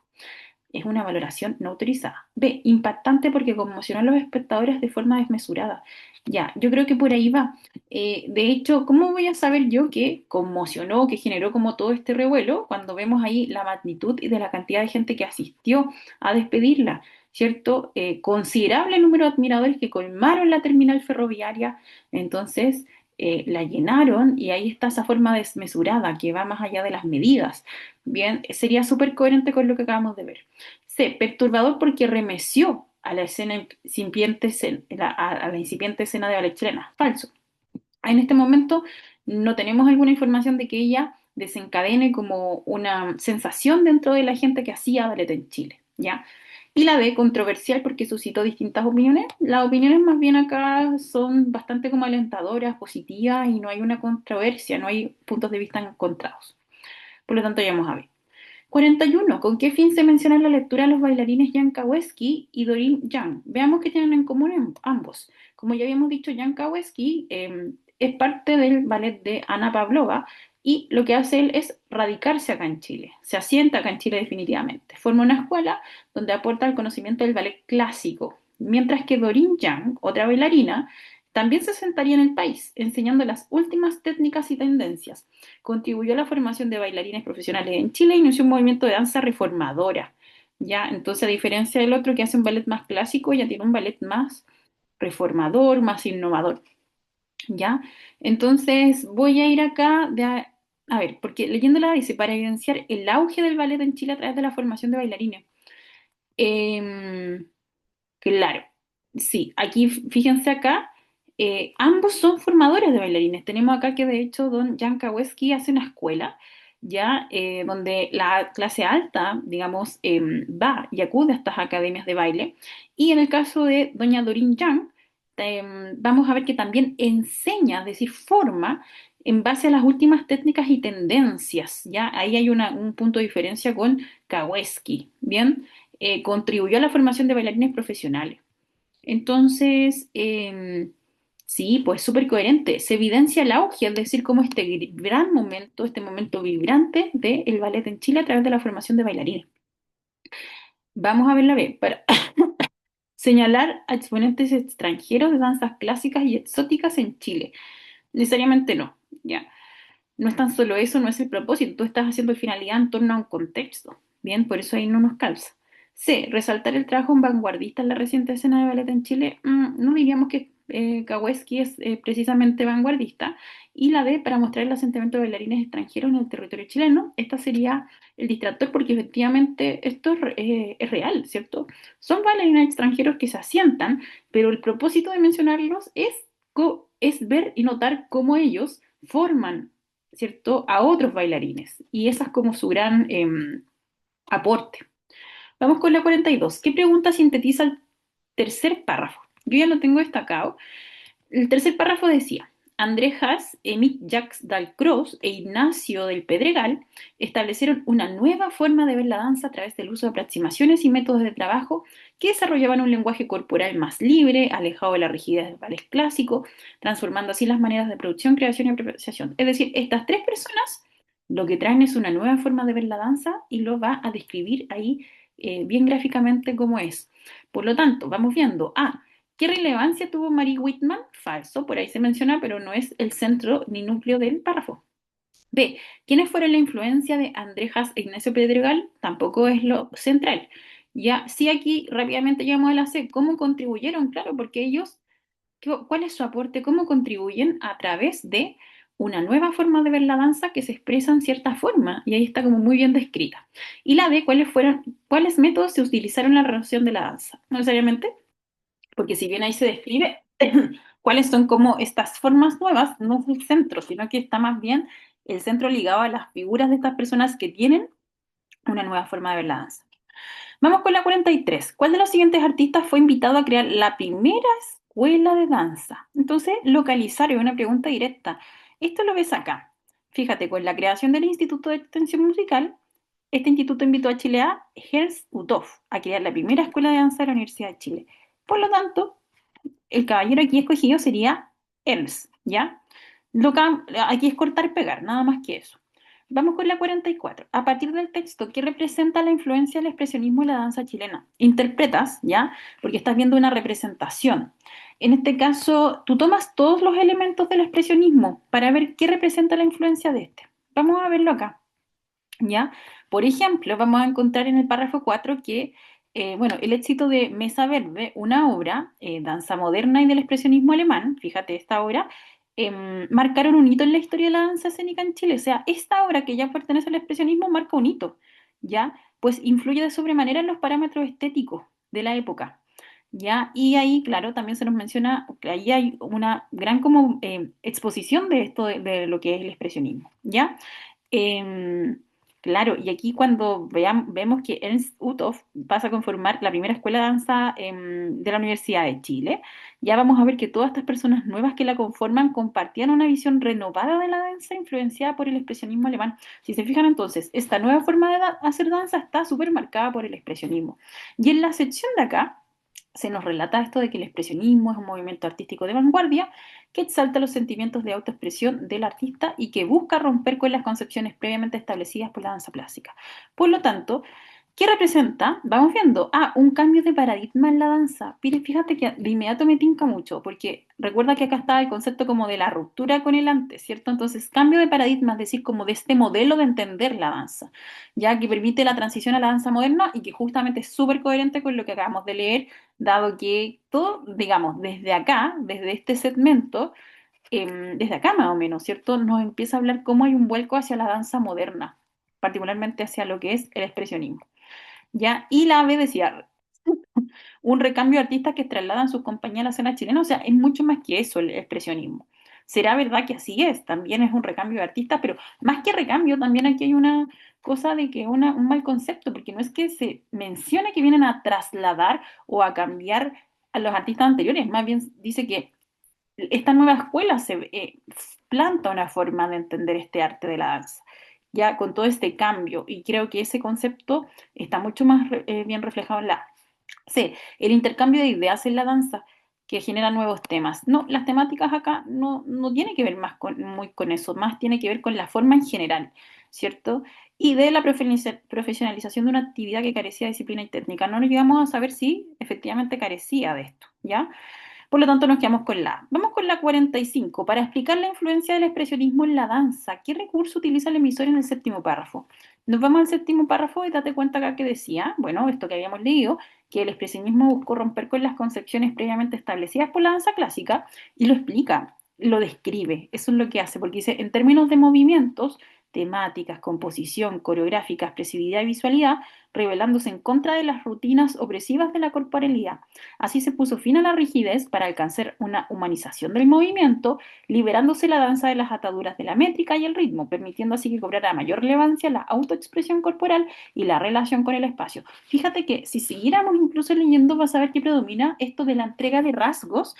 Es una valoración no autorizada. B, impactante porque conmocionó a los espectadores de forma desmesurada. Ya, yo creo que por ahí va. De hecho, ¿cómo voy a saber yo que conmocionó, que generó como todo este revuelo cuando vemos ahí la magnitud y de la cantidad de gente que asistió a despedirla? ¿Cierto? Considerable número de admiradores que colmaron la terminal ferroviaria, entonces la llenaron y ahí está esa forma desmesurada que va más allá de las medidas. Bien, sería súper coherente con lo que acabamos de ver. C, perturbador porque remeció a la escena incipiente, a la incipiente escena de ballet chilena. Falso. En este momento no tenemos alguna información de que ella desencadene como una sensación dentro de la gente que hacía ballet en Chile, ¿ya? Y la D, controversial porque suscitó distintas opiniones. Las opiniones más bien acá son bastante como alentadoras, positivas y no hay una controversia, no hay puntos de vista encontrados. Por lo tanto, ya vamos a ver. 41. ¿Con qué fin se menciona la lectura de los bailarines Jan Kawecki y Doreen Young? Veamos qué tienen en común ambos. Como ya habíamos dicho, Jan Kawecki es parte del ballet de Ana Pavlova y lo que hace él es radicarse acá en Chile. Se asienta acá en Chile definitivamente. Forma una escuela donde aporta el conocimiento del ballet clásico. Mientras que Doreen Young, otra bailarina, también se asentaría en el país, enseñando las últimas técnicas y tendencias. Contribuyó a la formación de bailarines profesionales en Chile e inició un movimiento de danza reformadora. Ya, entonces, a diferencia del otro que hace un ballet más clásico, ella tiene un ballet más reformador, más innovador. Ya, entonces voy a ir acá a ver, porque leyéndola dice, para evidenciar el auge del ballet en Chile a través de la formación de bailarines. Em, Claro, sí, aquí fíjense acá, ambos son formadores de bailarines. Tenemos acá que de hecho don Jan Kawecki hace una escuela, ya donde la clase alta, digamos, va y acude a estas academias de baile. Y en el caso de doña Doreen Yang, vamos a ver que también enseña, es decir, forma en base a las últimas técnicas y tendencias, ya ahí hay un punto de diferencia con Kawecki, ¿bien? Contribuyó a la formación de bailarines profesionales. Entonces, sí, pues súper coherente. Se evidencia el auge, es decir, como este gran momento, este momento vibrante del ballet en Chile a través de la formación de bailarines. Vamos a ver la B. Para señalar a exponentes extranjeros de danzas clásicas y exóticas en Chile. Necesariamente no, ¿ya? No es tan solo eso, no es el propósito, tú estás haciendo finalidad en torno a un contexto. Bien, por eso ahí no nos calza. C, resaltar el trabajo vanguardista en la reciente escena de ballet en Chile. No diríamos que Kawecki es precisamente vanguardista. Y la D, para mostrar el asentamiento de bailarines extranjeros en el territorio chileno. Esta sería el distractor porque efectivamente esto es real, ¿cierto? Son bailarines extranjeros que se asientan, pero el propósito de mencionarlos es ver y notar cómo ellos forman, ¿cierto?, a otros bailarines. Y esa es como su gran aporte. Vamos con la 42. ¿Qué pregunta sintetiza el tercer párrafo? Yo ya lo tengo destacado. El tercer párrafo decía, André Haas, Émile Jacques Dalcroze e Ignacio del Pedregal establecieron una nueva forma de ver la danza a través del uso de aproximaciones y métodos de trabajo que desarrollaban un lenguaje corporal más libre, alejado de la rigidez del ballet clásico, transformando así las maneras de producción, creación y apreciación. Es decir, estas tres personas lo que traen es una nueva forma de ver la danza y lo va a describir ahí bien gráficamente cómo es. Por lo tanto, vamos viendo, ¿qué relevancia tuvo Marie Whitman? Falso, por ahí se menciona, pero no es el centro ni núcleo del párrafo. B. ¿Quiénes fueron la influencia de André Haas e Ignacio Pedregal? Tampoco es lo central. Ya, sí, aquí rápidamente llegamos a la C. ¿Cómo contribuyeron? Claro, porque ellos, ¿cuál es su aporte? ¿Cómo contribuyen a través de una nueva forma de ver la danza que se expresa en cierta forma? Y ahí está como muy bien descrita. Y la D, ¿cuáles métodos se utilizaron en la relación de la danza? No necesariamente porque si bien ahí se describe cuáles son como estas formas nuevas, no es el centro, sino que está más bien el centro ligado a las figuras de estas personas que tienen una nueva forma de ver la danza. Vamos con la 43. ¿Cuál de los siguientes artistas fue invitado a crear la primera escuela de danza? Entonces, localizar es una pregunta directa. Esto lo ves acá. Fíjate, con la creación del Instituto de Extensión Musical, este instituto invitó a Chile a Ernst Utoff a crear la primera escuela de danza de la Universidad de Chile. Por lo tanto, el caballero aquí escogido sería Ernst, ¿ya? Aquí es cortar y pegar, nada más que eso. Vamos con la 44. A partir del texto, ¿qué representa la influencia del expresionismo en la danza chilena? Interpretas, ¿ya? Porque estás viendo una representación. En este caso, tú tomas todos los elementos del expresionismo para ver qué representa la influencia de este. Vamos a verlo acá. ¿Ya? Por ejemplo, vamos a encontrar en el párrafo 4 que, bueno, el éxito de Mesa Verde, una obra, danza moderna y del expresionismo alemán, fíjate, esta obra, marcaron un hito en la historia de la danza escénica en Chile. O sea, esta obra que ya pertenece al expresionismo marca un hito, ¿ya? Pues influye de sobremanera en los parámetros estéticos de la época. ¿Ya? Y ahí, claro, también se nos menciona que ahí hay una gran como exposición de esto de lo que es el expresionismo, ¿ya? Em, claro, y aquí cuando vemos que Ernst Uthoff pasa a conformar la primera escuela de danza de la Universidad de Chile, ya vamos a ver que todas estas personas nuevas que la conforman compartían una visión renovada de la danza influenciada por el expresionismo alemán. Si se fijan entonces, esta nueva forma de hacer danza está súper marcada por el expresionismo. Y en la sección de acá se nos relata esto de que el expresionismo es un movimiento artístico de vanguardia que exalta los sentimientos de autoexpresión del artista y que busca romper con las concepciones previamente establecidas por la danza clásica. Por lo tanto, ¿qué representa? Vamos viendo, un cambio de paradigma en la danza. Mire, fíjate que de inmediato me tinca mucho, porque recuerda que acá está el concepto como de la ruptura con el antes, ¿cierto? Entonces, cambio de paradigma, es decir, como de este modelo de entender la danza, ya que permite la transición a la danza moderna y que justamente es súper coherente con lo que acabamos de leer, dado que todo, digamos, desde acá, desde este segmento, desde acá más o menos, ¿cierto? Nos empieza a hablar cómo hay un vuelco hacia la danza moderna, particularmente hacia lo que es el expresionismo. ¿Ya? Y la B decía, un recambio de artistas que trasladan sus compañías a la escena chilena, o sea, es mucho más que eso el expresionismo. ¿Será verdad que así es? También es un recambio de artistas, pero más que recambio, también aquí hay una cosa de que un mal concepto, porque no es que se mencione que vienen a trasladar o a cambiar a los artistas anteriores, más bien dice que esta nueva escuela se planta una forma de entender este arte de la danza, ya con todo este cambio, y creo que ese concepto está mucho más bien reflejado en la C, el intercambio de ideas en la danza que genera nuevos temas. No, las temáticas acá no tiene que ver más muy con eso, más tiene que ver con la forma en general, ¿cierto? Y de la profesionalización de una actividad que carecía de disciplina y técnica. No nos llegamos a saber si efectivamente carecía de esto, ¿ya? Por lo tanto, nos quedamos con la A. Vamos con la 45. Para explicar la influencia del expresionismo en la danza, ¿qué recurso utiliza el emisor en el séptimo párrafo? Nos vamos al séptimo párrafo y date cuenta acá que decía, bueno, esto que habíamos leído, que el expresionismo buscó romper con las concepciones previamente establecidas por la danza clásica y lo explica. lo describe, eso es lo que hace, porque dice, en términos de movimientos, temáticas, composición, coreográfica, expresividad y visualidad, rebelándose en contra de las rutinas opresivas de la corporalidad. Así se puso fin a la rigidez para alcanzar una humanización del movimiento, liberándose la danza de las ataduras de la métrica y el ritmo, permitiendo así que cobrara mayor relevancia la autoexpresión corporal y la relación con el espacio. Fíjate que si siguiéramos incluso leyendo, vas a ver que predomina esto de la entrega de rasgos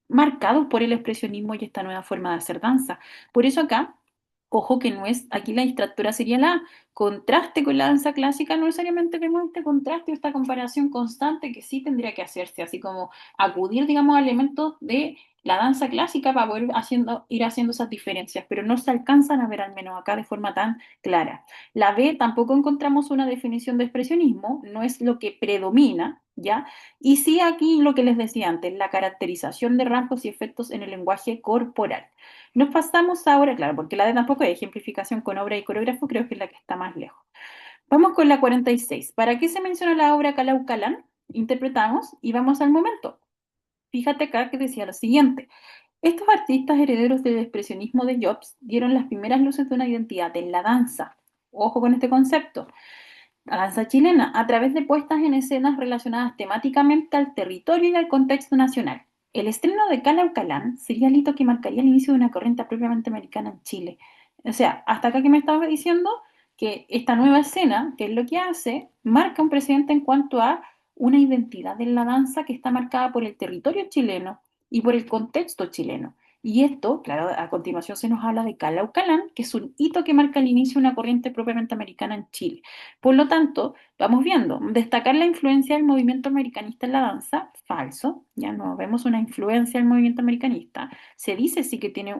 marcados por el expresionismo y esta nueva forma de hacer danza. Por eso acá, ojo que no es, aquí la distractura sería la contraste con la danza clásica, no necesariamente vemos este contraste o esta comparación constante que sí tendría que hacerse, así como acudir, digamos, a elementos de la danza clásica para poder ir haciendo esas diferencias, pero no se alcanzan a ver al menos acá de forma tan clara. La B tampoco encontramos una definición de expresionismo, no es lo que predomina, ¿ya? Y sí aquí lo que les decía antes, la caracterización de rasgos y efectos en el lenguaje corporal. Nos pasamos ahora, claro, porque la de tampoco hay ejemplificación con obra y coreógrafo, creo que es la que está más lejos. Vamos con la 46. ¿Para qué se menciona la obra Calaucalán? Interpretamos y vamos al momento. Fíjate acá que decía lo siguiente. Estos artistas herederos del expresionismo de Jobs dieron las primeras luces de una identidad en la danza. Ojo con este concepto. La danza chilena, a través de puestas en escenas relacionadas temáticamente al territorio y al contexto nacional. El estreno de Calaucalán sería el hito que marcaría el inicio de una corriente propiamente americana en Chile. O sea, hasta acá que me estaba diciendo que esta nueva escena, que es lo que hace, marca un precedente en cuanto a una identidad en la danza que está marcada por el territorio chileno y por el contexto chileno. Y esto, claro, a continuación se nos habla de Calaucalán, que es un hito que marca el inicio de una corriente propiamente americana en Chile. Por lo tanto, vamos viendo, destacar la influencia del movimiento americanista en la danza, falso, ya no vemos una influencia del movimiento americanista. Se dice sí que tiene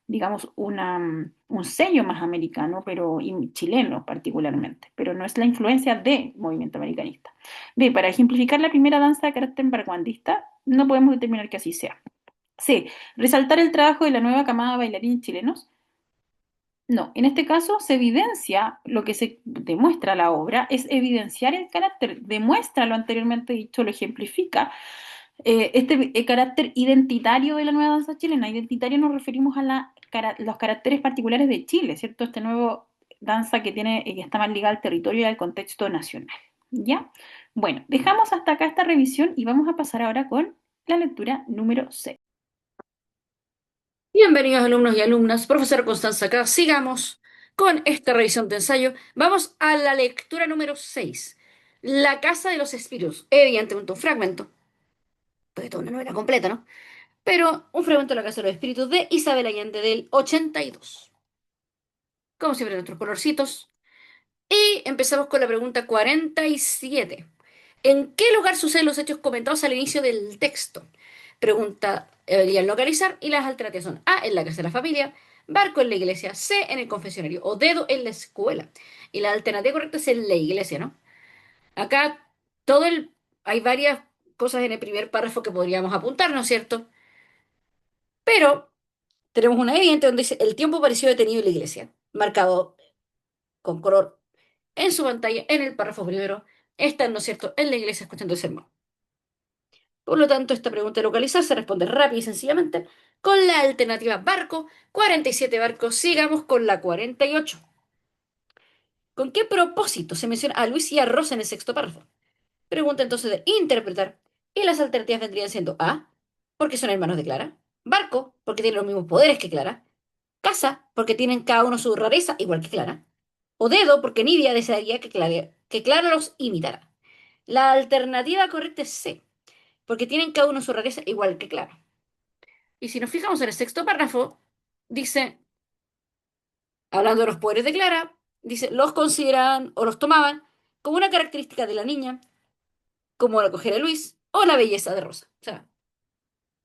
digamos, un sello más americano, pero y chileno particularmente, pero no es la influencia del movimiento americanista. B, para ejemplificar la primera danza de carácter vanguardista, no podemos determinar que así sea. C, resaltar el trabajo de la nueva camada de bailarines chilenos. No, en este caso se evidencia lo que se demuestra la obra, es evidenciar el carácter, demuestra lo anteriormente dicho, lo ejemplifica, carácter identitario de la nueva danza chilena. Identitario nos referimos a los caracteres particulares de Chile, ¿cierto? Este nuevo danza que tiene, que está más ligada al territorio y al contexto nacional. ¿Ya? Bueno, dejamos hasta acá esta revisión y vamos a pasar ahora con la lectura número 6. Bienvenidos alumnos y alumnas, profesor Constanza acá. Sigamos con esta revisión de ensayo. Vamos a la lectura número 6. La Casa de los Espíritus. Evidentemente un fragmento, porque toda una novela completa, ¿no? Pero un fragmento de La Casa de los Espíritus de Isabel Allende del 82. Como siempre, nuestros colorcitos. Y empezamos con la pregunta 47. ¿En qué lugar suceden los hechos comentados al inicio del texto? Pregunta y al localizar, y las alternativas son A, en la casa de la familia; barco, en la iglesia; C, en el confesionario; o dedo, en la escuela. Y la alternativa correcta es en la iglesia, ¿no? Acá todo el, hay varias cosas en el primer párrafo que podríamos apuntar, ¿no es cierto? Pero tenemos una evidente donde dice: el tiempo pareció detenido en la iglesia, marcado con color en su pantalla, en el párrafo primero. Está, ¿no es cierto?, en la iglesia escuchando el sermón. Por lo tanto, esta pregunta de localizar se responde rápido y sencillamente con la alternativa barco. 47 barcos. Sigamos con la 48. ¿Con qué propósito se menciona a Luis y a Rosa en el sexto párrafo? Pregunta entonces de interpretar. Y las alternativas vendrían siendo A, porque son hermanos de Clara; barco, porque tienen los mismos poderes que Clara; casa, porque tienen cada uno su rareza, igual que Clara; o dedo, porque Nidia desearía que Clara los imitara. La alternativa correcta es C, porque tienen cada uno su rareza, igual que Clara. Y si nos fijamos en el sexto párrafo, dice, hablando de los poderes de Clara, dice: los consideraban o los tomaban como una característica de la niña, como la cojera de Luis o la belleza de Rosa. O sea,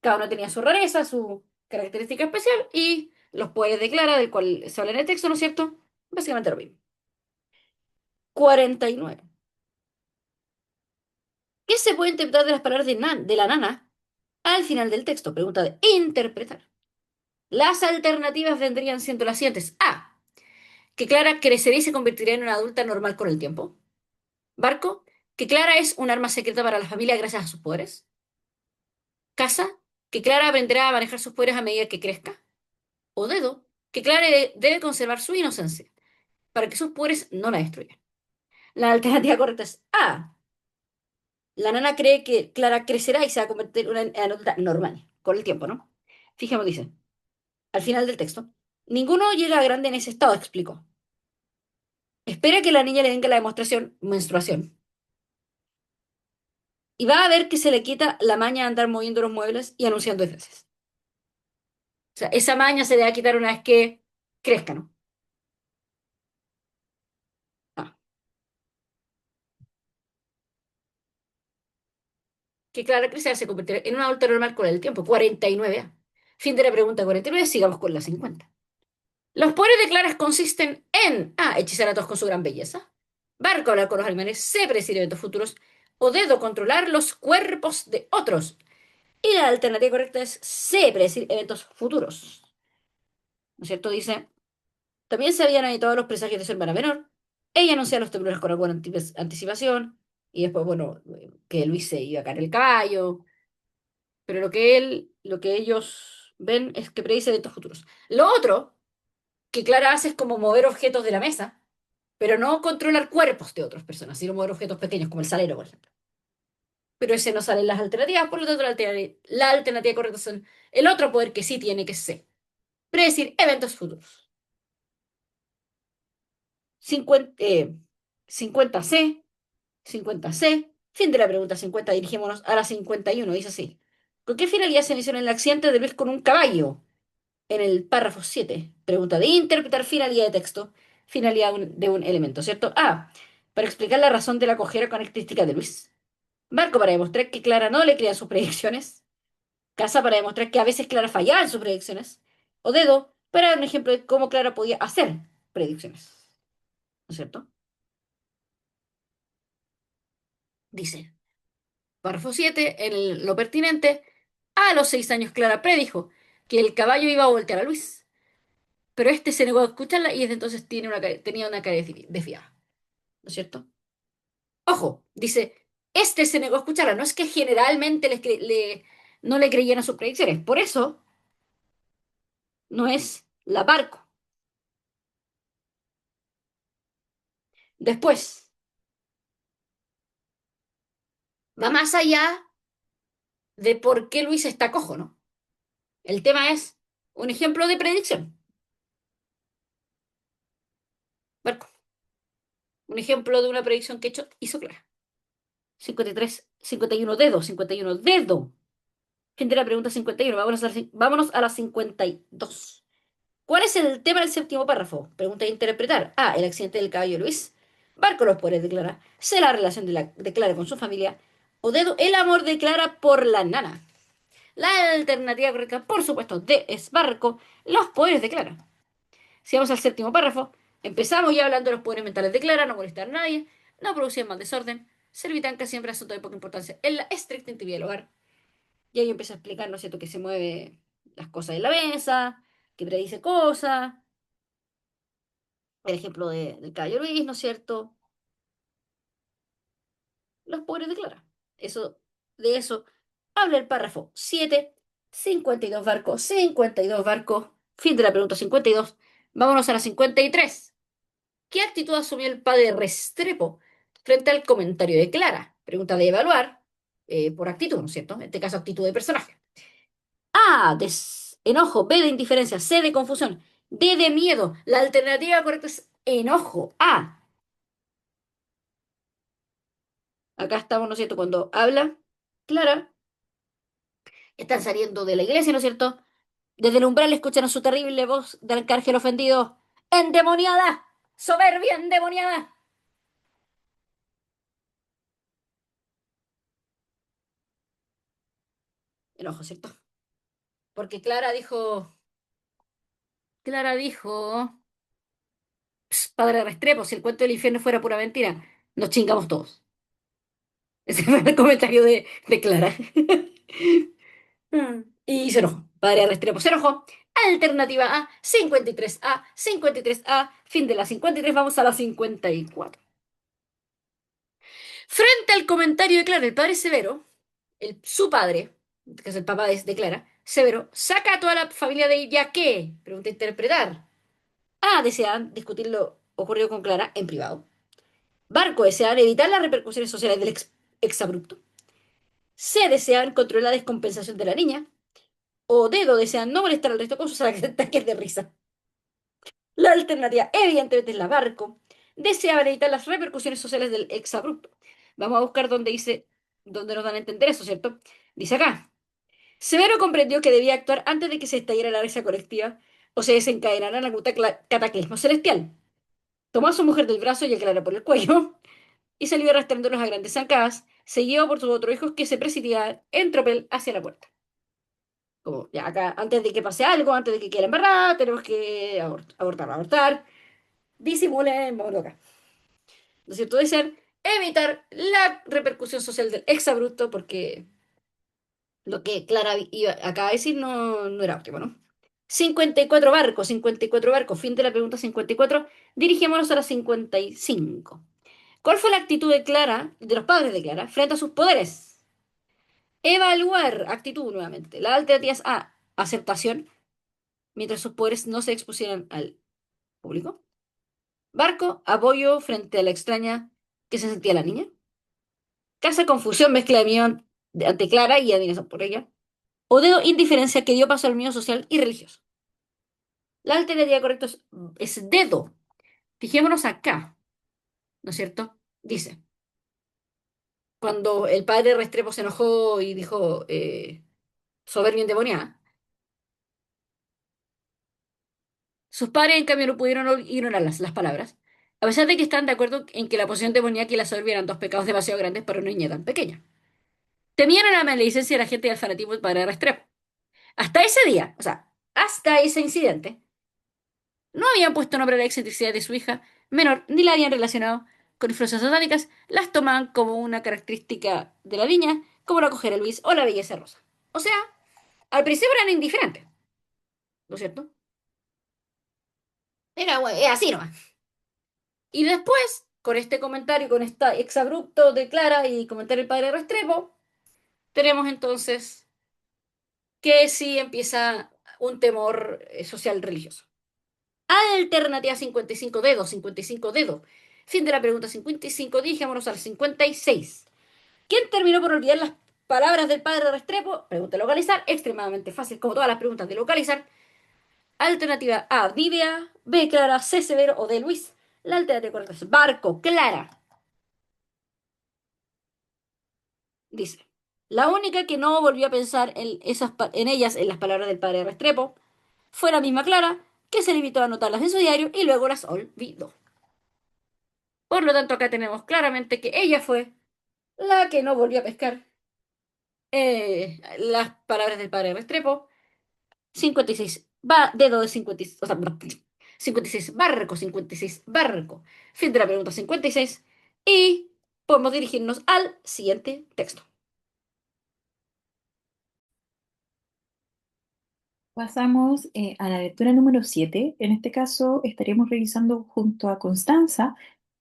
cada uno tenía su rareza, su característica especial, y los poderes de Clara, del cual se habla en el texto, ¿no es cierto? Básicamente lo mismo. 49. ¿Qué se puede interpretar de las palabras de la nana al final del texto? Pregunta de interpretar. Las alternativas vendrían siendo las siguientes. A, que Clara crecería y se convertiría en una adulta normal con el tiempo. Barco, que Clara es un arma secreta para la familia gracias a sus poderes. Casa, que Clara aprenderá a manejar sus poderes a medida que crezca. O dedo, que Clara debe conservar su inocencia para que sus poderes no la destruyan. La alternativa correcta es A. La nana cree que Clara crecerá y se va a convertir en una adulta normal con el tiempo, ¿no? Fijemos, dice, al final del texto. Ninguno llega a grande en ese estado, explicó. Espera que la niña le venga la demostración, menstruación. Y va a ver que se le quita la maña de andar moviendo los muebles y anunciando heces. O sea, esa maña se le va a quitar una vez que crezca, ¿no? Ah, que Clara crecerá se convertirá en una adulta normal con el tiempo, 49 años. Fin de la pregunta 49, sigamos con la 50. Los poderes de Clara consisten en A. Hechizar a todos con su gran belleza. Barco hablar con los animales. C. Predecir eventos futuros. O dedo controlar los cuerpos de otros. Y la alternativa correcta es C. Predecir eventos futuros. ¿No es cierto? Dice, también se habían editado los presagios de su hermana menor. Ella anuncia los temblores con alguna anticipación. Y después, bueno, que Luis se iba a caer el caballo. Pero lo que ellos ven es que predice eventos futuros. Lo otro que Clara hace es como mover objetos de la mesa, pero no controlar cuerpos de otras personas, sino mover objetos pequeños, como el salero, por ejemplo. Pero ese no sale en las alternativas, por lo tanto la alternativa correcta son el otro poder que sí tiene que ser predecir eventos futuros. 50, 50C, 50C, fin de la pregunta 50, dirigémonos a la 51, dice así. ¿Con qué finalidad se menciona el accidente de Luis con un caballo? En el párrafo 7 pregunta de interpretar finalidad de texto, finalidad de un elemento, ¿cierto? A. Para explicar la razón de la cojera característica de Luis. Marco para demostrar que Clara no le crea sus predicciones. Casa para demostrar que a veces Clara fallaba en sus predicciones. O dedo para dar un ejemplo de cómo Clara podía hacer predicciones. ¿No es cierto? Dice, párrafo 7 en lo pertinente, a los 6 años Clara predijo que el caballo iba a voltear a Luis, pero este se negó a escucharla y desde entonces tenía una cara desviada. ¿No es cierto? Ojo, dice, este se negó a escucharla. No es que generalmente no le creyeran sus predicciones. Por eso no es la Barco. Después, va más allá de por qué Luis está cojo, ¿no? El tema es un ejemplo de predicción. Barco, un ejemplo de una predicción que hizo Clara. 53, 51 dedo, 51 dedo. Fin de la pregunta 51. Vámonos a la 52. ¿Cuál es el tema del séptimo párrafo? Pregunta de interpretar. A. El accidente del caballo Luis. Barco los poderes de Clara. C. La relación de Clara con su familia. O dedo. El amor de Clara por la nana. La alternativa correcta, por supuesto, D. Es Barco. Los poderes de Clara. Si vamos al séptimo párrafo, empezamos ya hablando de los poderes mentales de Clara. No molestar a nadie. No producir más desorden. Servitanca siempre asunto de poca importancia en la estricta intimidad del hogar. Y ahí empieza a explicar, ¿no es cierto?, que se mueve las cosas en la mesa, que predice cosas, el ejemplo del caballo Luis, ¿no es cierto? Los pobres de Clara. Eso, de eso habla el párrafo 7, 52 barcos, 52 barcos. Fin de la pregunta 52. Vámonos a la 53. ¿Qué actitud asumió el padre Restrepo frente al comentario de Clara? Pregunta de evaluar por actitud, ¿no es cierto? En este caso, actitud de personaje. A, de enojo. B, de indiferencia. C, de confusión. D, de miedo. La alternativa correcta es enojo. A. Acá estamos, ¿no es cierto? Cuando habla Clara, están saliendo de la iglesia, ¿no es cierto? Desde el umbral escuchan su terrible voz del arcángel ofendido. ¡Endemoniada! ¡Soberbia endemoniada! Enojo, ¿cierto? Porque Clara dijo, Padre Restrepo, si el cuento del infierno fuera pura mentira, nos chingamos todos. Ese fue el comentario de Clara. Y se enojó. Padre Restrepo se enojó. Alternativa A, 53A, 53A. Fin de la 53, vamos a la 54. Frente al comentario de Clara, el padre Severo, su padre, que es el papá de Clara, Severo, saca a toda la familia de ella, ¿qué? Pregunta interpretar. A, desean discutir lo ocurrido con Clara en privado. Barco, desean evitar las repercusiones sociales del exabrupto. C, desean controlar la descompensación de la niña. O Dedo, desean no molestar al resto con sus ataques de risa. La alternativa, evidentemente, es la Barco. Deseaban evitar las repercusiones sociales del exabrupto. Vamos a buscar dónde dice, dónde nos dan a entender eso, ¿cierto? Dice acá. Severo comprendió que debía actuar antes de que se estallara la risa colectiva o se desencadenara algún cataclismo celestial. Tomó a su mujer del brazo y a Clara por el cuello y salió arrastrándolos a grandes zancadas, seguido por sus otros hijos que se precipitaban en tropel hacia la puerta. Como, ya acá, antes de que pase algo, antes de que quede embarrada, tenemos que abortar. Disimulen, vamos loca. ¿No es cierto? Desean evitar la repercusión social del exabrupto porque lo que Clara acaba de decir no era óptimo, ¿no? 54 barcos, fin de la pregunta 54. Dirigémonos a la 55. ¿Cuál fue la actitud de Clara, de los padres de Clara, frente a sus poderes? Evaluar, actitud nuevamente. La alternativa es A, aceptación, mientras sus poderes no se expusieran al público. Barco, apoyo frente a la extraña que se sentía la niña. Casa, confusión, mezcla de miedo ante Clara y admiración por ella. O dedo, indiferencia que dio paso al miedo social y religioso. La alternativa correcta es dedo. Fijémonos acá, ¿no es cierto? Dice, cuando el padre Restrepo se enojó y dijo soberbia endemoniada, sus padres en cambio no pudieron ignorar las palabras, a pesar de que están de acuerdo en que la posesión demoníaca y la soberbia eran dos pecados demasiado grandes para una niña tan pequeña. Temían la maledicencia de la gente y el fanatismo del padre Restrepo. Hasta ese día, o sea, hasta ese incidente, no habían puesto nombre a la excentricidad de su hija menor, ni la habían relacionado con influencias satánicas, las tomaban como una característica de la niña, como la cojera Luis o la belleza rosa. O sea, al principio eran indiferentes, ¿no es cierto? Era, bueno, es así nomás. Y después, con este comentario, con este exabrupto de Clara y comentario del padre Restrepo, tenemos entonces que sí empieza un temor social religioso. Alternativa 55 dedos, 55 dedos. Fin de la pregunta 55, dijémonos al 56. ¿Quién terminó por olvidar las palabras del padre Restrepo? Pregunta de localizar, extremadamente fácil, como todas las preguntas de localizar. Alternativa A, Vivian, B, Clara, C, Severo o D, Luis. La alternativa correcta es Barco, Clara. Dice, la única que no volvió a pensar en ellas, en las palabras del padre Restrepo, fue la misma Clara, que se limitó a anotarlas en su diario y luego las olvidó. Por lo tanto, acá tenemos claramente que ella fue la que no volvió a pescar las palabras del padre Restrepo. 56 va, dedo de 56, o sea, 56 barco, 56 barco. Fin de la pregunta 56 y podemos dirigirnos al siguiente texto. Pasamos a la lectura número 7. En este caso estaríamos revisando junto a Constanza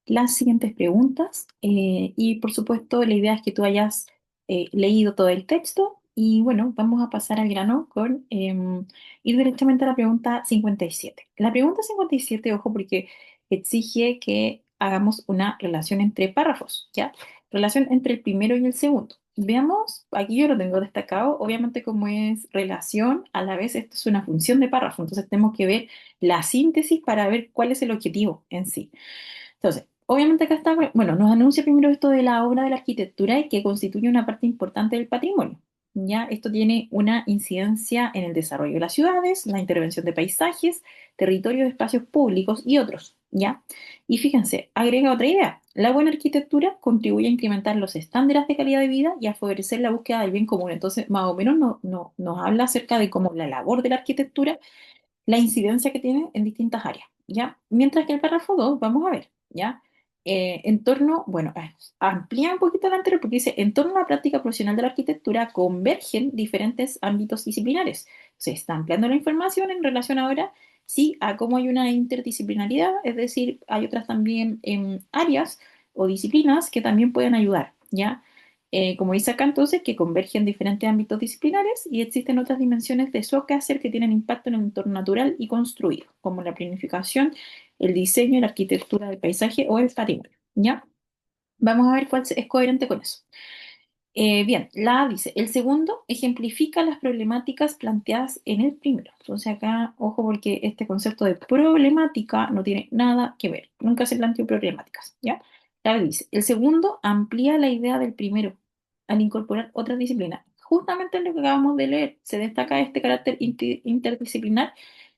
las siguientes preguntas y por supuesto la idea es que tú hayas leído todo el texto y bueno, vamos a pasar al grano con ir directamente a la pregunta 57. La pregunta 57, ojo, porque exige que hagamos una relación entre párrafos, ¿ya? Relación entre el primero y el segundo. Veamos, aquí yo lo tengo destacado, obviamente como es relación, a la vez esto es una función de párrafo, entonces tenemos que ver la síntesis para ver cuál es el objetivo en sí. Entonces, obviamente acá está, bueno, nos anuncia primero esto de la obra de la arquitectura y que constituye una parte importante del patrimonio. Ya, esto tiene una incidencia en el desarrollo de las ciudades, la intervención de paisajes, territorios, espacios públicos y otros. ¿Ya? Y fíjense, agrega otra idea. La buena arquitectura contribuye a incrementar los estándares de calidad de vida y a favorecer la búsqueda del bien común. Entonces, más o menos nos habla acerca de cómo la labor de la arquitectura la incidencia que tiene en distintas áreas, ¿ya? Mientras que el párrafo 2 vamos a ver, ¿ya? En torno, bueno, amplía un poquito el anterior porque dice, en torno a la práctica profesional de la arquitectura convergen diferentes ámbitos disciplinares. Se está ampliando la información en relación ahora, sí, a cómo hay una interdisciplinaridad, es decir, hay otras también áreas o disciplinas que también pueden ayudar, ¿ya? como dice acá entonces, que convergen en diferentes ámbitos disciplinares y existen otras dimensiones de su quehacer que tienen impacto en el entorno natural y construido, como la planificación, el diseño, la arquitectura del paisaje o el patrimonio. ¿Ya? Vamos a ver cuál es coherente con eso. Bien, la A dice, el segundo ejemplifica las problemáticas planteadas en el primero. Entonces acá, ojo porque este concepto de problemática no tiene nada que ver. Nunca se planteó problemáticas, ¿ya? La B dice, el segundo amplía la idea del primero al incorporar otras disciplinas. Justamente en lo que acabamos de leer, se destaca este carácter interdisciplinar,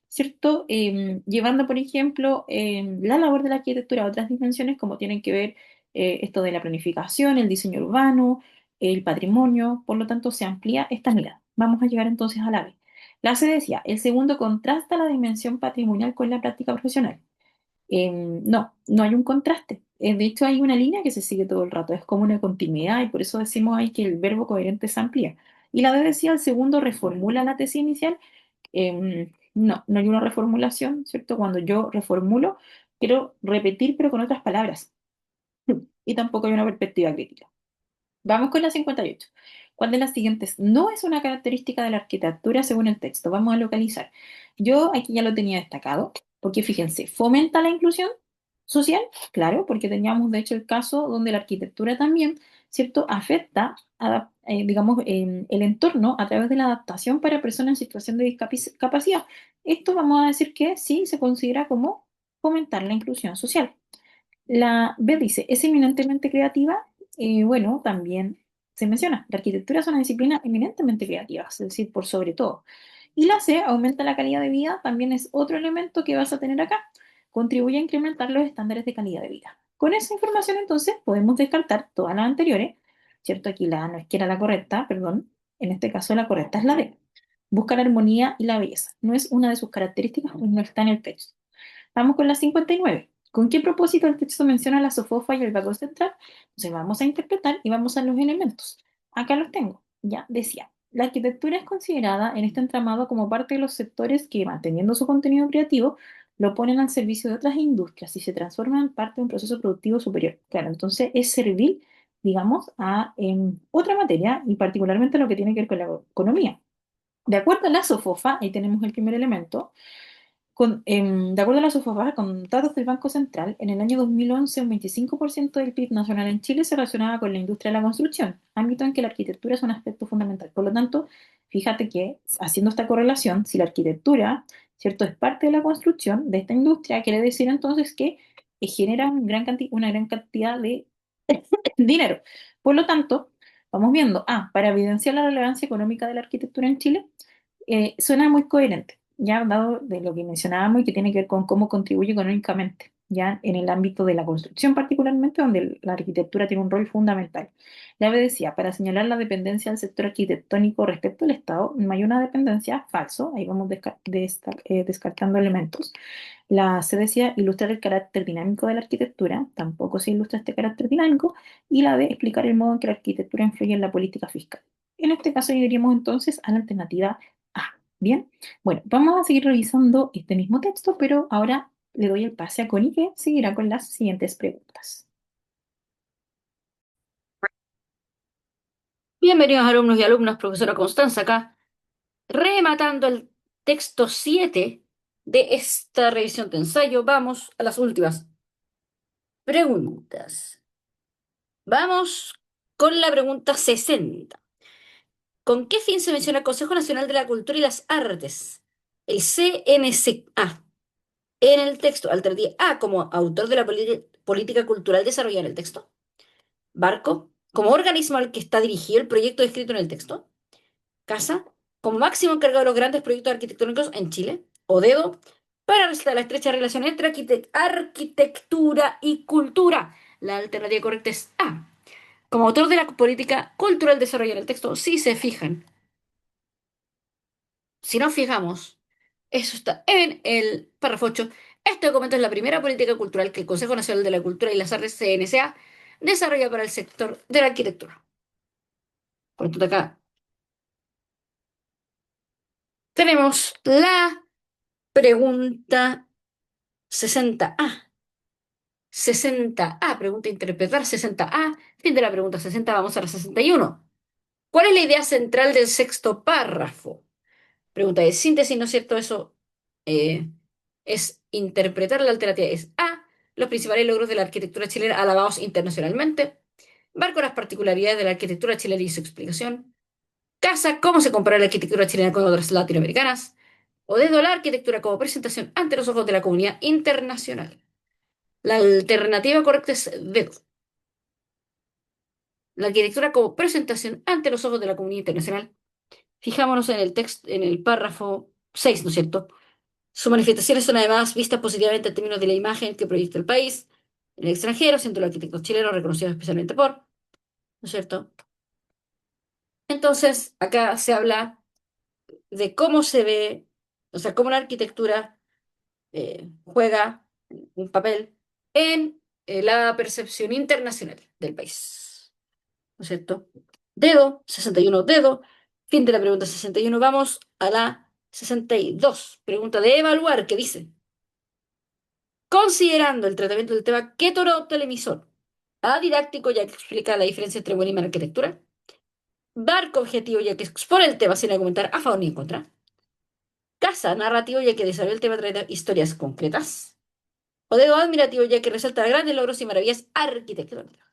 ¿cierto? Llevando, por ejemplo, la labor de la arquitectura a otras dimensiones como tienen que ver esto de la planificación, el diseño urbano, el patrimonio, por lo tanto se amplía esta mirada. Vamos a llegar entonces a la B. La C decía, el segundo contrasta la dimensión patrimonial con la práctica profesional. No, no hay un contraste. De hecho, hay una línea que se sigue todo el rato, es como una continuidad y por eso decimos ahí que el verbo coherente se amplía. Y la D decía, el segundo reformula la tesis inicial. No, no hay una reformulación, ¿cierto? Cuando yo reformulo, quiero repetir pero con otras palabras. Y tampoco hay una perspectiva crítica. Vamos con la 58. ¿Cuál de las siguientes no es una característica de la arquitectura según el texto? Vamos a localizar. Yo aquí ya lo tenía destacado, porque fíjense, fomenta la inclusión social, claro, porque teníamos de hecho el caso donde la arquitectura también, ¿cierto?, afecta, digamos, el entorno a través de la adaptación para personas en situación de discapacidad. Esto vamos a decir que sí se considera como fomentar la inclusión social. La B dice, ¿es eminentemente creativa? Bueno, también se menciona, la arquitectura es una disciplina eminentemente creativa, es decir, por sobre todo. Y la C, aumenta la calidad de vida, también es otro elemento que vas a tener acá, contribuye a incrementar los estándares de calidad de vida. Con esa información entonces podemos descartar todas las anteriores, ¿cierto? Aquí la A no es que era la correcta, perdón, en este caso la correcta es la D. Busca la armonía y la belleza. No es una de sus características, pues no está en el texto. Vamos con la 59. ¿Con qué propósito el texto menciona la sofofa y el vagón central? Entonces vamos a interpretar y vamos a los elementos. Acá los tengo. Ya decía, la arquitectura es considerada en este entramado como parte de los sectores que, manteniendo su contenido creativo, lo ponen al servicio de otras industrias y se transforman en parte de un proceso productivo superior. Claro, entonces es servir, digamos, a otra materia y particularmente lo que tiene que ver con la economía. De acuerdo a la sofofa, ahí tenemos el primer elemento, de acuerdo a la SOFOPA, con datos del Banco Central, en el año 2011 un 25% del PIB nacional en Chile se relacionaba con la industria de la construcción, ámbito en que la arquitectura es un aspecto fundamental. Por lo tanto, fíjate que haciendo esta correlación, si la arquitectura, ¿cierto?, es parte de la construcción de esta industria, quiere decir entonces que genera una gran cantidad de dinero. Por lo tanto, vamos viendo, para evidenciar la relevancia económica de la arquitectura en Chile, suena muy coherente, ya dado de lo que mencionábamos y que tiene que ver con cómo contribuye económicamente, ya en el ámbito de la construcción particularmente, donde la arquitectura tiene un rol fundamental. La B decía, para señalar la dependencia del sector arquitectónico respecto al Estado, no hay una dependencia, falso, ahí vamos descartando elementos. La C decía ilustrar el carácter dinámico de la arquitectura, tampoco se ilustra este carácter dinámico, y la D explicar el modo en que la arquitectura influye en la política fiscal. En este caso, iríamos entonces a la alternativa A. Bien, bueno, vamos a seguir revisando este mismo texto, pero ahora le doy el pase a Connie que seguirá con las siguientes preguntas. Bienvenidos alumnos y alumnas, profesora Constanza acá, rematando el texto 7 de esta revisión de ensayo. Vamos a las últimas preguntas. Vamos con la pregunta 60. ¿Con qué fin se menciona el Consejo Nacional de la Cultura y las Artes, el CNCA, en el texto? Alternativa A, como autor de la política cultural desarrollada en el texto. Barco, como organismo al que está dirigido el proyecto descrito en el texto. Casa, como máximo encargado de los grandes proyectos arquitectónicos en Chile. O Dedo, para resaltar la estrecha relación entre arquitectura y cultura. La alternativa correcta es A. Como autor de la política cultural desarrollada en el texto, si se fijan, si nos fijamos, eso está en el párrafo 8. Este documento es la primera política cultural que el Consejo Nacional de la Cultura y las Artes, CNCA, desarrolla para el sector de la arquitectura. Por lo tanto, acá tenemos la pregunta 60A. 60A, pregunta a interpretar 60A, fin de la pregunta 60, vamos a la 61. ¿Cuál es la idea central del sexto párrafo? Pregunta de síntesis, ¿no es cierto? Eso eh, es interpretar la alternativa. Es A, los principales logros de la arquitectura chilena alabados internacionalmente. Barco, las particularidades de la arquitectura chilena y su explicación. Casa, cómo se compara la arquitectura chilena con otras latinoamericanas. O dedo, la arquitectura como presentación ante los ojos de la comunidad internacional. La alternativa correcta es dedo. La arquitectura como presentación ante los ojos de la comunidad internacional. Fijámonos en el texto, en el párrafo 6, ¿no es cierto? Sus manifestaciones son además vistas positivamente en términos de la imagen que proyecta el país en el extranjero, siendo los arquitectos chilenos reconocidos especialmente por, ¿no es cierto? Entonces, acá se habla de cómo se ve, o sea, cómo la arquitectura juega un papel en la percepción internacional del país, ¿no es cierto? Dedo, 61 dedo. Fin de la pregunta 61. Vamos a la 62. Pregunta de evaluar, ¿qué dice? Considerando el tratamiento del tema keto-televisor, A, didáctico, ya que explica la diferencia entre buena y mala arquitectura. Barco, objetivo, ya que expone el tema sin argumentar a favor ni en contra. Casa, narrativo, ya que desarrolla el tema trae historias concretas. O dedo admirativo, ya que resalta grandes logros y maravillas arquitectónicas.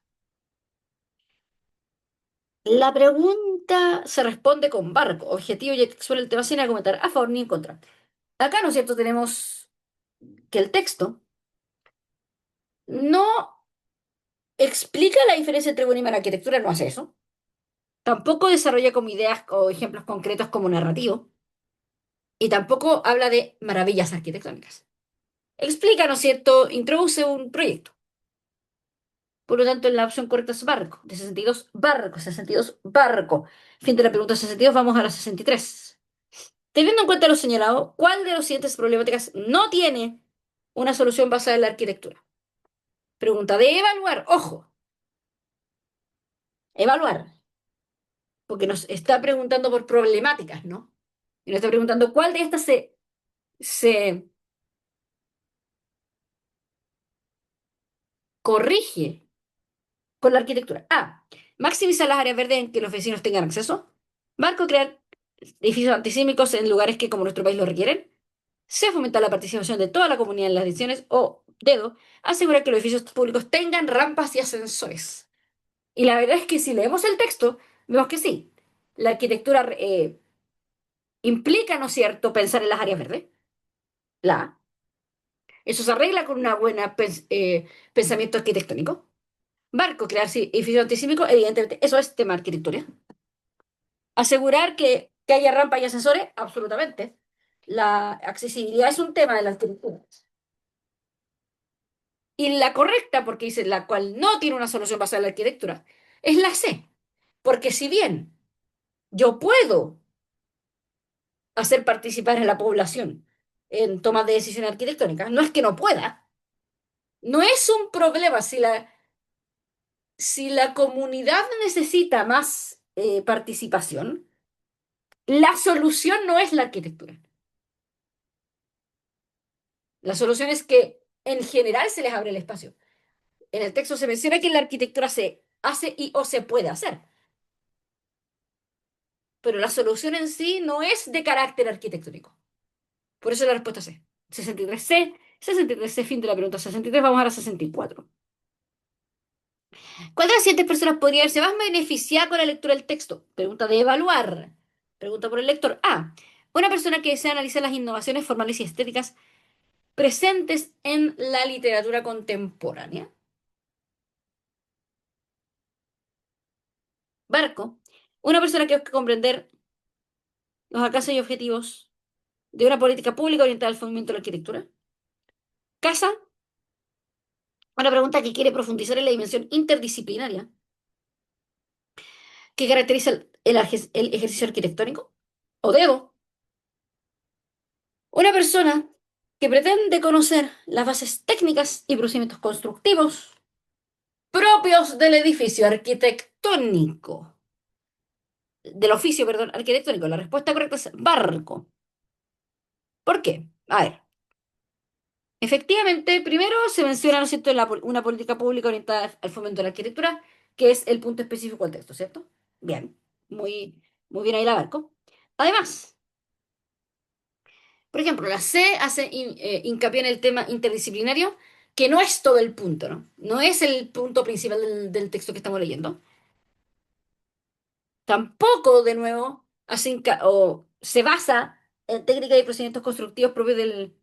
La pregunta se responde con barco, objetivo, ya que expone el tema sin argumentar a favor ni en contra. Acá, ¿no es cierto?, tenemos que el texto no explica la diferencia entre buena y mala arquitectura, no hace eso. Tampoco desarrolla como ideas o ejemplos concretos como narrativo, y tampoco habla de maravillas arquitectónicas. Explica, ¿no es cierto? Introduce un proyecto. Por lo tanto, la opción correcta es barco, de 62 barco, 62 barco. Fin de la pregunta 62, vamos a la 63. Teniendo en cuenta lo señalado, ¿cuál de los siguientes problemáticas no tiene una solución basada en la arquitectura? Pregunta de evaluar, ojo, evaluar, porque nos está preguntando por problemáticas, ¿no? Y nos está preguntando cuál de estas se corrige con la arquitectura. A. Maximizar las áreas verdes en que los vecinos tengan acceso. Marco, crear edificios antisísmicos en lugares que como nuestro país lo requieren. C. Fomentar la participación de toda la comunidad en las decisiones. O dedo. Asegurar que los edificios públicos tengan rampas y ascensores. Y la verdad es que si leemos el texto, vemos que sí. La arquitectura implica, ¿no es cierto?, pensar en las áreas verdes. La A. Eso se arregla con una buena pensamiento arquitectónico. Barco, crear sí, edificio antisísmico, evidentemente, eso es tema de arquitectura. Asegurar que haya rampa y ascensores, absolutamente. La accesibilidad es un tema de la arquitectura. Y la correcta, porque dice la cual no tiene una solución basada en la arquitectura, es la C. Porque si bien yo puedo hacer participar a la población en tomas de decisiones arquitectónicas, no es que no pueda. No es un problema si la comunidad necesita más participación, la solución no es la arquitectura. La solución es que en general se les abre el espacio. En el texto se menciona que en la arquitectura se hace y o se puede hacer, pero la solución en sí no es de carácter arquitectónico. Por eso la respuesta C. 63C, 63C, fin de la pregunta 63, vamos a la 64. ¿Cuál de las siguientes personas podría verse más beneficiada con la lectura del texto? Pregunta de evaluar. Pregunta por el lector. A. Una persona que desea analizar las innovaciones formales y estéticas presentes en la literatura contemporánea. Barco. Una persona que busca comprender los alcances y objetivos de una política pública orientada al fomento de la arquitectura. Casa. Una pregunta que quiere profundizar en la dimensión interdisciplinaria que caracteriza el ejercicio arquitectónico. O dedo. Una persona que pretende conocer las bases técnicas y procedimientos constructivos propios del edificio arquitectónico, del oficio, perdón, arquitectónico. La respuesta correcta es barco. ¿Por qué? A ver, Efectivamente, primero se menciona, ¿no es cierto?, una política pública orientada al fomento de la arquitectura, que es el punto específico del texto, ¿cierto? Bien, muy, muy bien ahí la abarco. Además, por ejemplo, la C hace hincapié en el tema interdisciplinario, que no es todo el punto, ¿no? No es el punto principal del texto que estamos leyendo. Tampoco, de nuevo, o se basa en técnicas y procedimientos constructivos propios del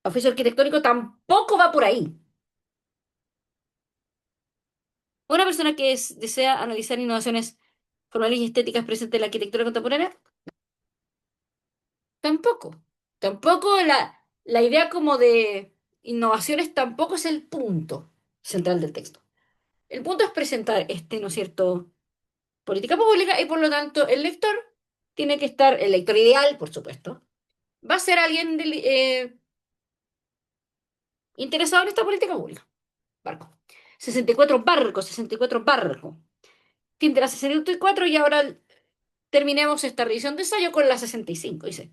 oficio arquitectónico, tampoco va por ahí. Una persona que desea analizar innovaciones formales y estéticas presentes en la arquitectura contemporánea, tampoco. Tampoco la idea como de innovaciones tampoco es el punto central del texto. El punto es presentar ¿no es cierto?, política pública y por lo tanto el lector tiene que estar, el lector ideal, por supuesto, va a ser alguien interesado en esta política pública. Barco. 64 barcos, 64 barcos. Fin de la 64 y ahora terminemos esta revisión de ensayo con la 65. Dice,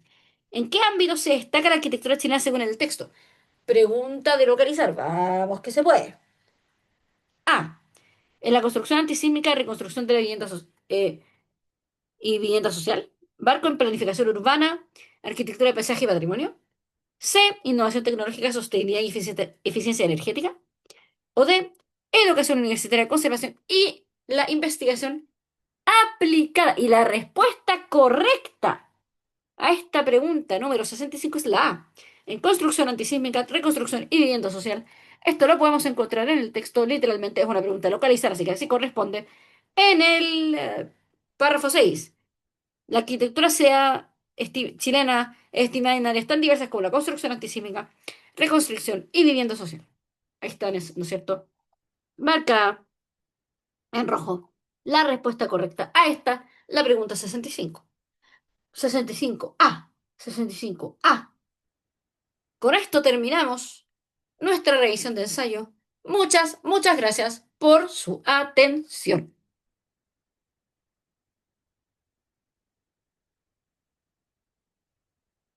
¿en qué ámbito se destaca la arquitectura chilena según el texto? Pregunta de localizar. Vamos que se puede. A. En la construcción antisísmica y reconstrucción de la y vivienda social. Barco en planificación urbana, arquitectura de paisaje y patrimonio. C. Innovación tecnológica, sostenibilidad y eficiencia energética. O D. Educación universitaria, conservación y la investigación aplicada. Y la respuesta correcta a esta pregunta número 65 es la A. En construcción antisísmica, reconstrucción y vivienda social. Esto lo podemos encontrar en el texto, literalmente es una pregunta localizada, así que así corresponde. En el párrafo 6. La arquitectura chilena es estimada en áreas tan diversas como la construcción antisísmica, reconstrucción y vivienda social. Ahí está, ¿no es cierto? Marca en rojo la respuesta correcta a esta, la pregunta 65. 65A. 65A. Con esto terminamos nuestra revisión de ensayo. Muchas, muchas gracias por su atención.